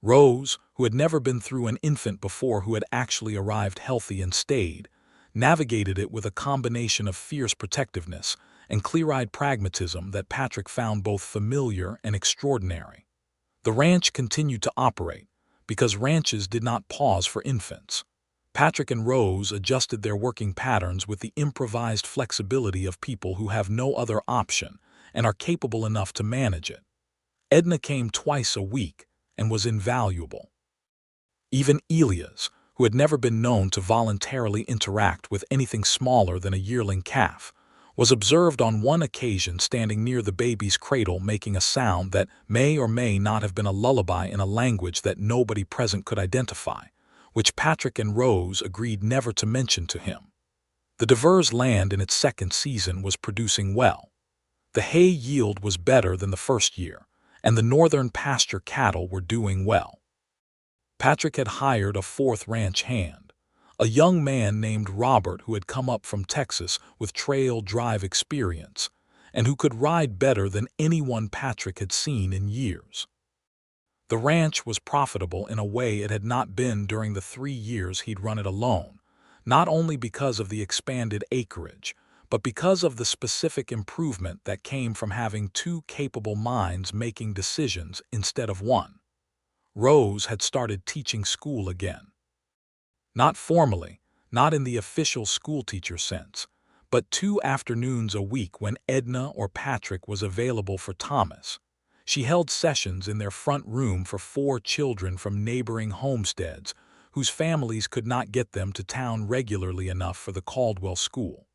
Rose, who had never been through an infant before who had actually arrived healthy and stayed, navigated it with a combination of fierce protectiveness and clear-eyed pragmatism that Patrick found both familiar and extraordinary. The ranch continued to operate, because ranches did not pause for infants. Patrick and Rose adjusted their working patterns with the improvised flexibility of people who have no other option and are capable enough to manage it. Edna came twice a week and was invaluable. Even Elias, who had never been known to voluntarily interact with anything smaller than a yearling calf, was observed on one occasion standing near the baby's cradle making a sound that may or may not have been a lullaby in a language that nobody present could identify, which Patrick and Rose agreed never to mention to him. The Devers land in its second season was producing well. The hay yield was better than the first year, and the northern pasture cattle were doing well. Patrick had hired a fourth ranch hand, a young man named Robert who had come up from Texas with trail drive experience, and who could ride better than anyone Patrick had seen in years. The ranch was profitable in a way it had not been during the 3 years he'd run it alone, not only because of the expanded acreage, but because of the specific improvement that came from having two capable minds making decisions instead of one. Rose had started teaching school again. Not formally, not in the official schoolteacher sense, but 2 afternoons a week when Edna or Patrick was available for Thomas. She held sessions in their front room for 4 children from neighboring homesteads whose families could not get them to town regularly enough for the Caldwell school.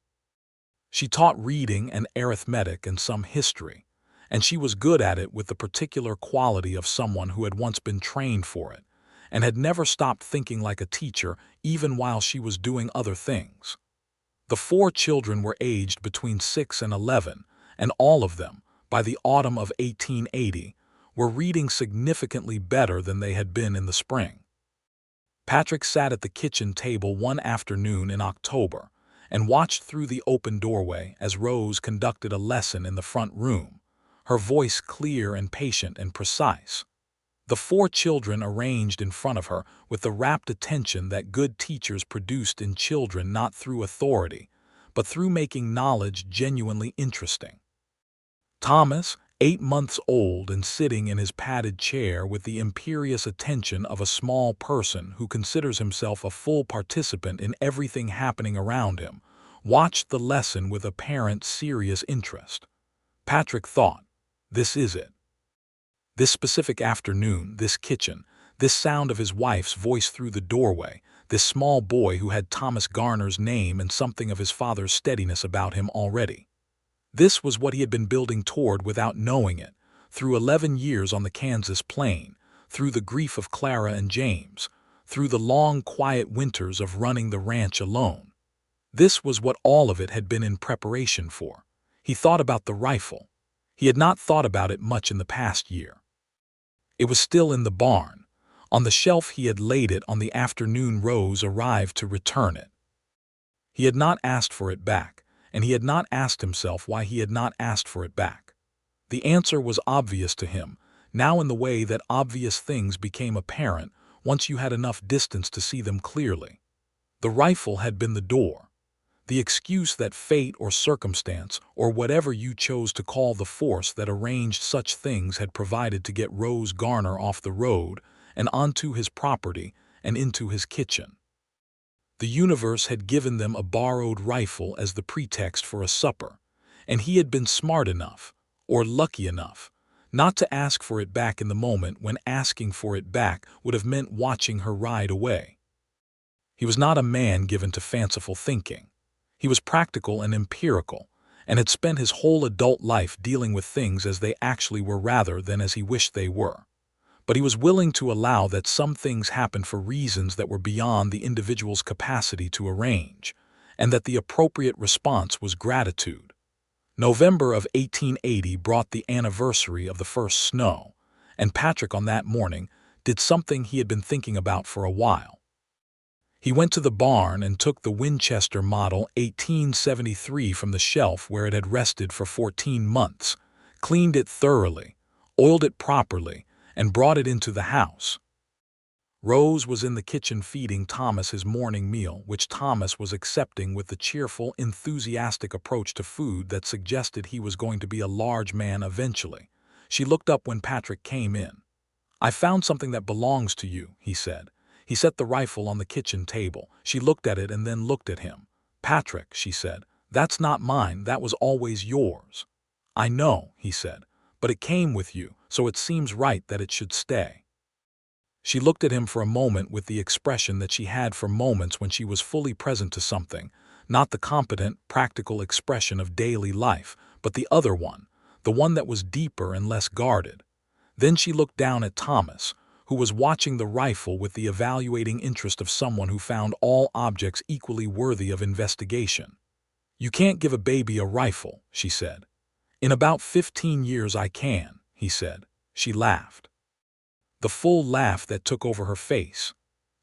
She taught reading and arithmetic and some history, and she was good at it with the particular quality of someone who had once been trained for it, and had never stopped thinking like a teacher even while she was doing other things. The 4 children were aged between 6 and 11, and all of them, by the autumn of 1880, were reading significantly better than they had been in the spring. Patrick sat at the kitchen table one afternoon in October and watched through the open doorway as Rose conducted a lesson in the front room, her voice clear and patient and precise. The 4 children arranged in front of her with the rapt attention that good teachers produced in children not through authority, but through making knowledge genuinely interesting. Thomas, 8 months old and sitting in his padded chair with the imperious attention of a small person who considers himself a full participant in everything happening around him, watched the lesson with apparent serious interest. Patrick thought, "This is it." This specific afternoon, this kitchen, this sound of his wife's voice through the doorway, this small boy who had Thomas Garner's name and something of his father's steadiness about him already. This was what he had been building toward without knowing it, through 11 years on the Kansas plain, through the grief of Clara and James, through the long, quiet winters of running the ranch alone. This was what all of it had been in preparation for. He thought about the rifle. He had not thought about it much in the past year. It was still in the barn. On the shelf he had laid it on the afternoon Rose arrived to return it. He had not asked for it back, and he had not asked himself why he had not asked for it back. The answer was obvious to him, now in the way that obvious things became apparent once you had enough distance to see them clearly. The rifle had been the door. The excuse that fate or circumstance, or whatever you chose to call the force that arranged such things, had provided to get Rose Garner off the road and onto his property and into his kitchen. The universe had given them a borrowed rifle as the pretext for a supper, and he had been smart enough, or lucky enough, not to ask for it back in the moment when asking for it back would have meant watching her ride away. He was not a man given to fanciful thinking. He was practical and empirical, and had spent his whole adult life dealing with things as they actually were rather than as he wished they were. But he was willing to allow that some things happened for reasons that were beyond the individual's capacity to arrange, and that the appropriate response was gratitude. November of 1880 brought the anniversary of the first snow, and Patrick on that morning did something he had been thinking about for a while. He went to the barn and took the Winchester Model 1873 from the shelf where it had rested for 14 months, cleaned it thoroughly, oiled it properly, and brought it into the house. Rose was in the kitchen feeding Thomas his morning meal, which Thomas was accepting with the cheerful, enthusiastic approach to food that suggested he was going to be a large man eventually. She looked up when Patrick came in. "I found something that belongs to you," he said. He set the rifle on the kitchen table. She looked at it and then looked at him. "Patrick," she said, "that's not mine, that was always yours." "I know," he said, "but it came with you, so it seems right that it should stay." She looked at him for a moment with the expression that she had for moments when she was fully present to something, not the competent, practical expression of daily life, but the other one, the one that was deeper and less guarded. Then she looked down at Thomas, who was watching the rifle with the evaluating interest of someone who found all objects equally worthy of investigation. "You can't give a baby a rifle," she said. "In about 15 years I can," he said. She laughed. The full laugh that took over her face.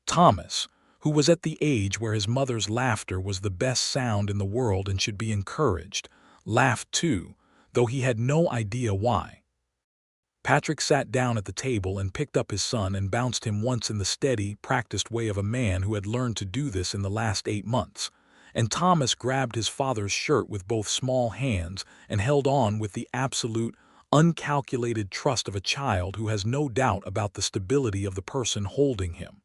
Thomas, who was at the age where his mother's laughter was the best sound in the world and should be encouraged, laughed too, though he had no idea why. Patrick sat down at the table and picked up his son and bounced him once in the steady, practiced way of a man who had learned to do this in the last 8 months. And Thomas grabbed his father's shirt with both small hands and held on with the absolute, uncalculated trust of a child who has no doubt about the stability of the person holding him.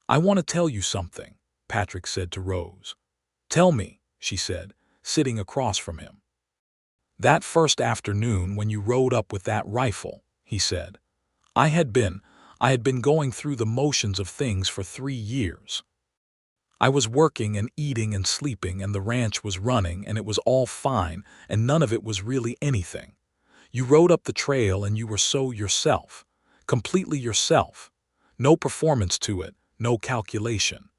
"I want to tell you something," Patrick said to Rose. "Tell me," she said, sitting across from him. "That first afternoon when you rode up with that rifle," he said. I had been going through the motions of things for 3 years. I was working and eating and sleeping, and the ranch was running, and it was all fine, and none of it was really anything. You rode up the trail and you were so yourself, completely yourself. No performance to it, no calculation.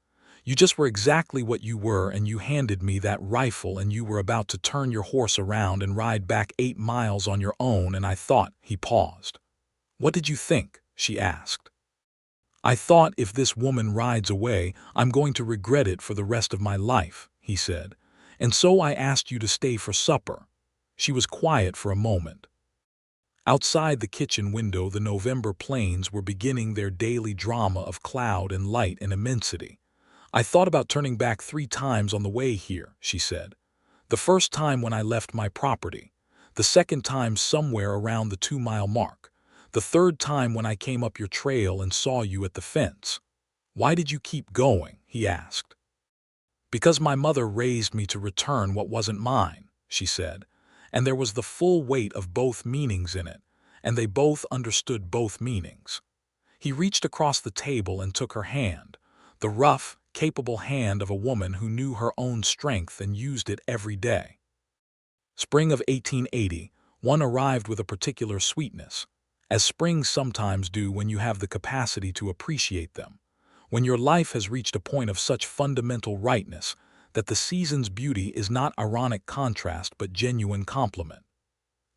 You just were exactly what you were, and you handed me that rifle and you were about to turn your horse around and ride back 8 miles on your own, and I thought—" He paused. "What did you think?" she asked. "I thought, if this woman rides away, I'm going to regret it for the rest of my life," he said. "And so I asked you to stay for supper." She was quiet for a moment. Outside the kitchen window, the November plains were beginning their daily drama of cloud and light and immensity. "I thought about turning back 3 times on the way here," she said. "The first time when I left my property. The second time somewhere around the 2-mile mark. The third time when I came up your trail and saw you at the fence." "Why did you keep going?" he asked. "Because my mother raised me to return what wasn't mine," she said. And there was the full weight of both meanings in it, and they both understood both meanings. He reached across the table and took her hand, the rough, capable hand of a woman who knew her own strength and used it every day. Spring of 1880, one arrived with a particular sweetness, as springs sometimes do when you have the capacity to appreciate them, when your life has reached a point of such fundamental rightness that the season's beauty is not ironic contrast but genuine compliment.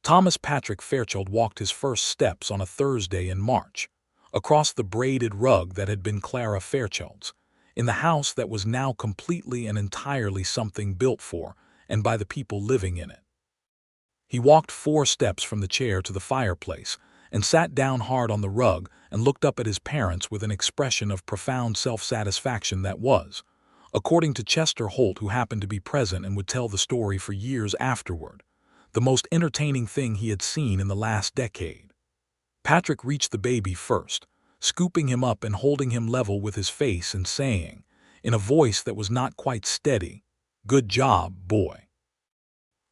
Thomas Patrick Fairchild walked his first steps on a Thursday in March, across the braided rug that had been Clara Fairchild's, in the house that was now completely and entirely something built for and by the people living in it. He walked 4 steps from the chair to the fireplace and sat down hard on the rug and looked up at his parents with an expression of profound self-satisfaction that was, according to Chester Holt, who happened to be present and would tell the story for years afterward, the most entertaining thing he had seen in the last decade. Patrick reached the baby first, scooping him up and holding him level with his face and saying, in a voice that was not quite steady, "Good job, boy."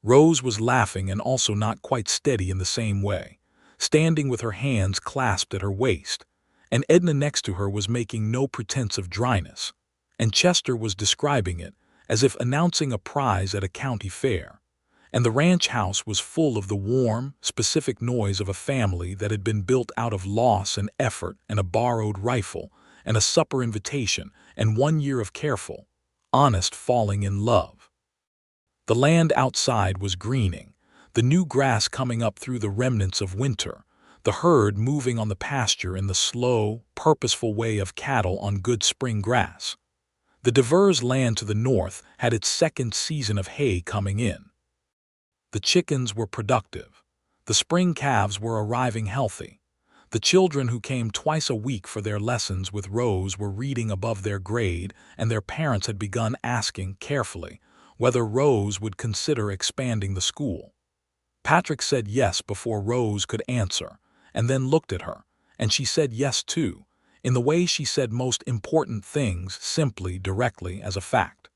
Rose was laughing and also not quite steady in the same way, standing with her hands clasped at her waist, and Edna next to her was making no pretense of dryness, and Chester was describing it as if announcing a prize at a county fair, and the ranch house was full of the warm, specific noise of a family that had been built out of loss and effort and a borrowed rifle and a supper invitation and 1 year of careful, honest falling in love. The land outside was greening, the new grass coming up through the remnants of winter, the herd moving on the pasture in the slow, purposeful way of cattle on good spring grass. The Devers land to the north had its second season of hay coming in. The chickens were productive. The spring calves were arriving healthy. The children who came twice a week for their lessons with Rose were reading above their grade, and their parents had begun asking carefully whether Rose would consider expanding the school. Patrick said yes before Rose could answer, and then looked at her, and she said yes too, in the way she said most important things, simply, directly, as a fact.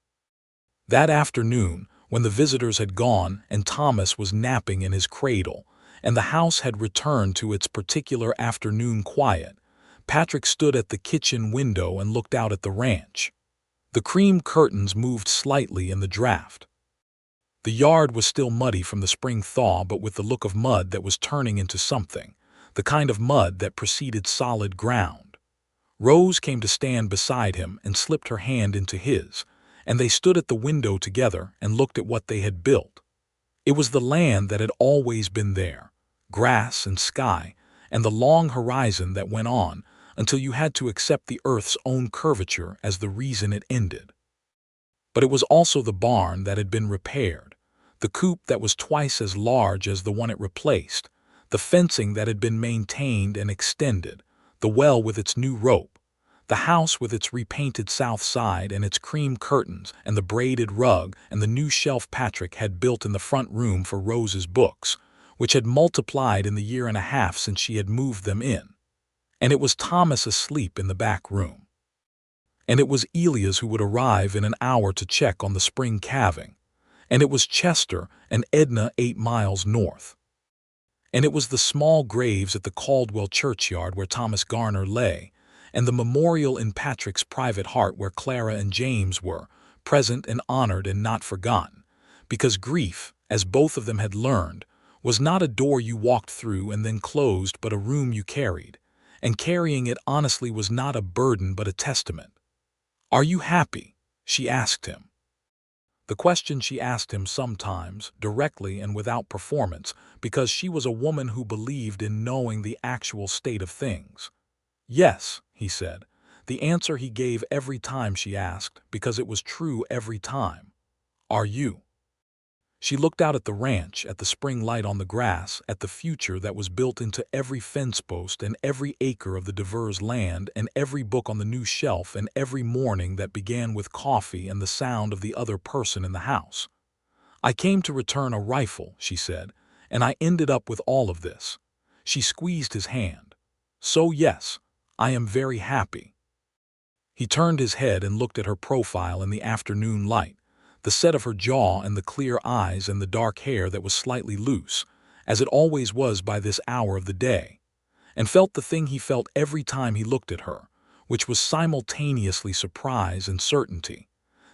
That afternoon, when the visitors had gone and Thomas was napping in his cradle, and the house had returned to its particular afternoon quiet, Patrick stood at the kitchen window and looked out at the ranch. The cream curtains moved slightly in the draft. The yard was still muddy from the spring thaw, but with the look of mud that was turning into something, the kind of mud that preceded solid ground. Rose came to stand beside him and slipped her hand into his, and they stood at the window together and looked at what they had built. It was the land that had always been there, grass and sky, and the long horizon that went on until you had to accept the earth's own curvature as the reason it ended. But it was also the barn that had been repaired, the coop that was twice as large as the one it replaced, the fencing that had been maintained and extended, the well with its new rope, the house with its repainted south side and its cream curtains and the braided rug and the new shelf Patrick had built in the front room for Rose's books, which had multiplied in the year and a half since she had moved them in. And it was Thomas asleep in the back room. And it was Elias who would arrive in an hour to check on the spring calving. And it was Chester and Edna 8 miles north. And it was the small graves at the Caldwell churchyard where Thomas Garner lay, and the memorial in Patrick's private heart where Clara and James were, present and honored and not forgotten, because grief, as both of them had learned, was not a door you walked through and then closed but a room you carried, and carrying it honestly was not a burden but a testament. "Are you happy?" she asked him. The question she asked him sometimes, directly and without performance, because she was a woman who believed in knowing the actual state of things. "Yes," he said, the answer he gave every time she asked, because it was true every time. "Are you?" She looked out at the ranch, at the spring light on the grass, at the future that was built into every fence post and every acre of the Devers land and every book on the new shelf and every morning that began with coffee and the sound of the other person in the house. "I came to return a rifle," she said, "and I ended up with all of this." She squeezed his hand. "So yes, I am very happy." He turned his head and looked at her profile in the afternoon light, the set of her jaw and the clear eyes and the dark hair that was slightly loose, as it always was by this hour of the day, and felt the thing he felt every time he looked at her, which was simultaneously surprise and certainty,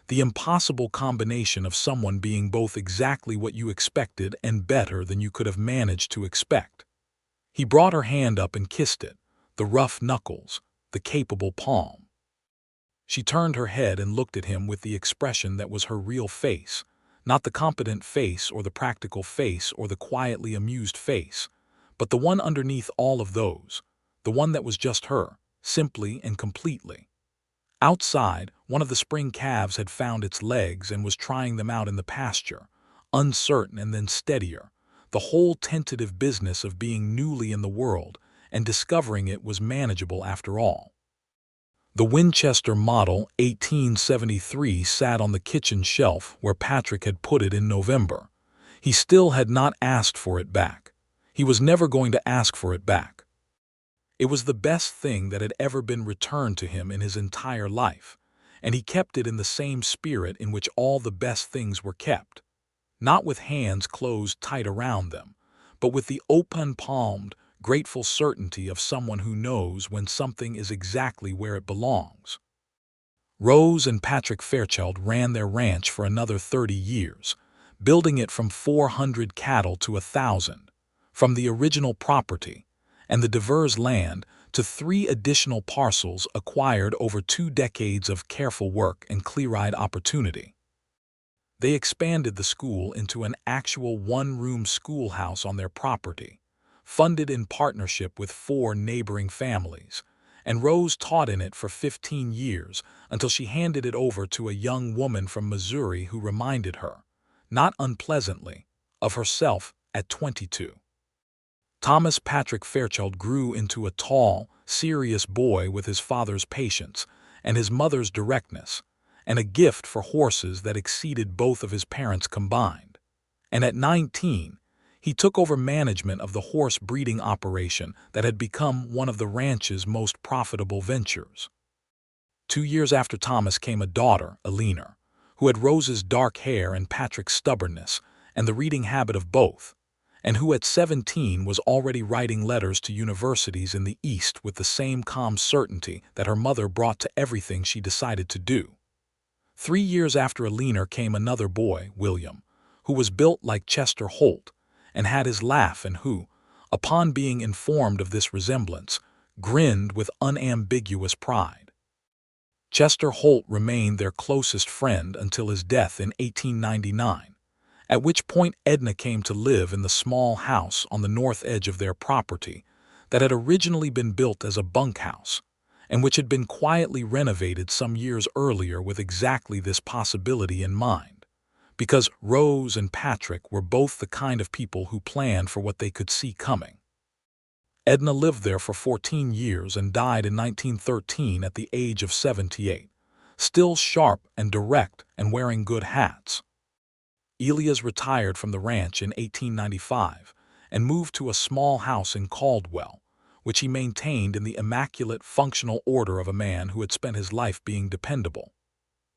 the impossible combination of someone being both exactly what you expected and better than you could have managed to expect. He brought her hand up and kissed it, the rough knuckles, the capable palm. She turned her head and looked at him with the expression that was her real face, not the competent face or the practical face or the quietly amused face, but the one underneath all of those, the one that was just her, simply and completely. Outside, one of the spring calves had found its legs and was trying them out in the pasture, uncertain and then steadier, the whole tentative business of being newly in the world and discovering it was manageable after all. The Winchester Model 1873 sat on the kitchen shelf where Patrick had put it in November. He still had not asked for it back. He was never going to ask for it back. It was the best thing that had ever been returned to him in his entire life, and he kept it in the same spirit in which all the best things were kept, not with hands closed tight around them, but with the open-palmed, grateful certainty of someone who knows when something is exactly where it belongs. Rose and Patrick Fairchild ran their ranch for another 30 years, building it from 400 cattle to 1,000, from the original property and the Devers land to 3 additional parcels acquired over 2 decades of careful work and clear-eyed opportunity. They expanded the school into an actual one-room schoolhouse on their property, funded in partnership with 4 neighboring families, and Rose taught in it for 15 years until she handed it over to a young woman from Missouri who reminded her, not unpleasantly, of herself at 22. Thomas Patrick Fairchild grew into a tall, serious boy with his father's patience and his mother's directness, and a gift for horses that exceeded both of his parents combined. And at 19, he took over management of the horse breeding operation that had become one of the ranch's most profitable ventures. 2 years after Thomas came a daughter, Alina, who had Rose's dark hair and Patrick's stubbornness and the reading habit of both, and who at 17 was already writing letters to universities in the East with the same calm certainty that her mother brought to everything she decided to do. 3 years after Alina came another boy, William, who was built like Chester Holt and had his laugh, and who, upon being informed of this resemblance, grinned with unambiguous pride. Chester Holt remained their closest friend until his death in 1899, at which point Edna came to live in the small house on the north edge of their property that had originally been built as a bunkhouse, and which had been quietly renovated some years earlier with exactly this possibility in mind, because Rose and Patrick were both the kind of people who planned for what they could see coming. Edna lived there for 14 years and died in 1913 at the age of 78, still sharp and direct and wearing good hats. Elias retired from the ranch in 1895 and moved to a small house in Caldwell, which he maintained in the immaculate, functional order of a man who had spent his life being dependable.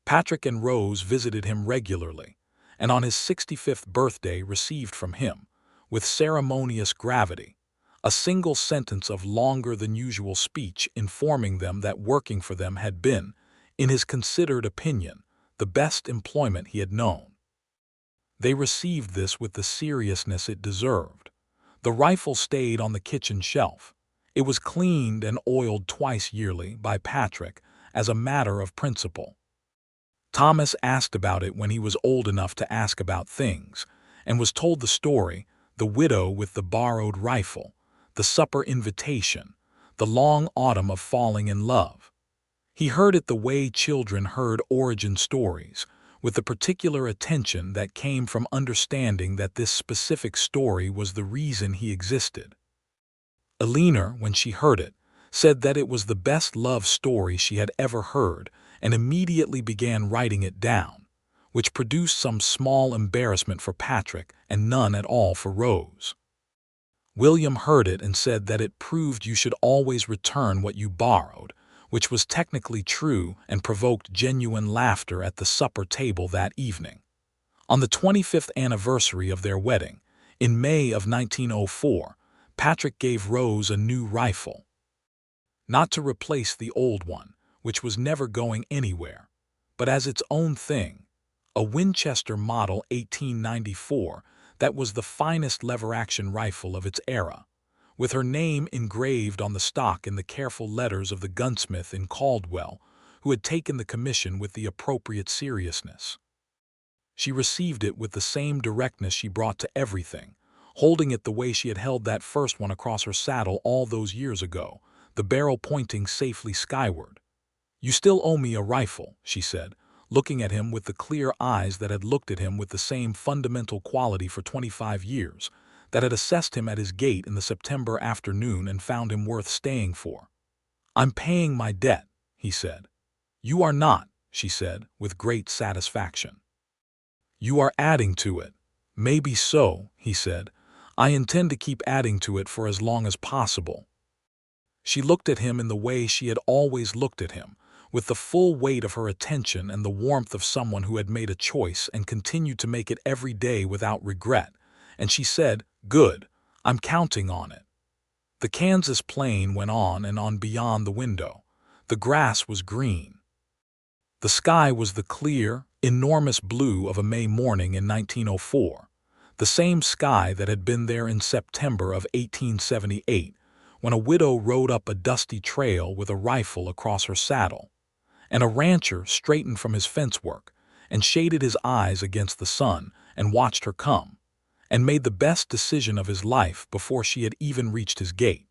Patrick and Rose visited him regularly, and on his 65th birthday received from him, with ceremonious gravity, a single sentence of longer than usual speech informing them that working for them had been, in his considered opinion, the best employment he had known. They received this with the seriousness it deserved. The rifle stayed on the kitchen shelf. It was cleaned and oiled twice yearly by Patrick as a matter of principle. Thomas asked about it when he was old enough to ask about things, and was told the story, the widow with the borrowed rifle, the supper invitation, the long autumn of falling in love. He heard it the way children heard origin stories, with the particular attention that came from understanding that this specific story was the reason he existed. Alina, when she heard it, said that it was the best love story she had ever heard and immediately began writing it down, which produced some small embarrassment for Patrick and none at all for Rose. William heard it and said that it proved you should always return what you borrowed, which was technically true and provoked genuine laughter at the supper table that evening. On the 25th anniversary of their wedding, in May of 1904, Patrick gave Rose a new rifle. Not to replace the old one, which was never going anywhere, but as its own thing, a Winchester Model 1894 that was the finest lever-action rifle of its era, with her name engraved on the stock in the careful letters of the gunsmith in Caldwell, who had taken the commission with the appropriate seriousness. She received it with the same directness she brought to everything, holding it the way she had held that first one across her saddle all those years ago, the barrel pointing safely skyward. "You still owe me a rifle," she said, looking at him with the clear eyes that had looked at him with the same fundamental quality for 25 years, that had assessed him at his gate in the September afternoon and found him worth staying for. "I'm paying my debt," he said. "You are not," she said, with great satisfaction. "You are adding to it." "Maybe so," he said. "I intend to keep adding to it for as long as possible." She looked at him in the way she had always looked at him, with the full weight of her attention and the warmth of someone who had made a choice and continued to make it every day without regret, and she said, "Good, I'm counting on it." The Kansas plain went on and on beyond the window. The grass was green. The sky was the clear, enormous blue of a May morning in 1904, the same sky that had been there in September of 1878, when a widow rode up a dusty trail with a rifle across her saddle, and a rancher straightened from his fence work and shaded his eyes against the sun and watched her come, and made the best decision of his life before she had even reached his gate.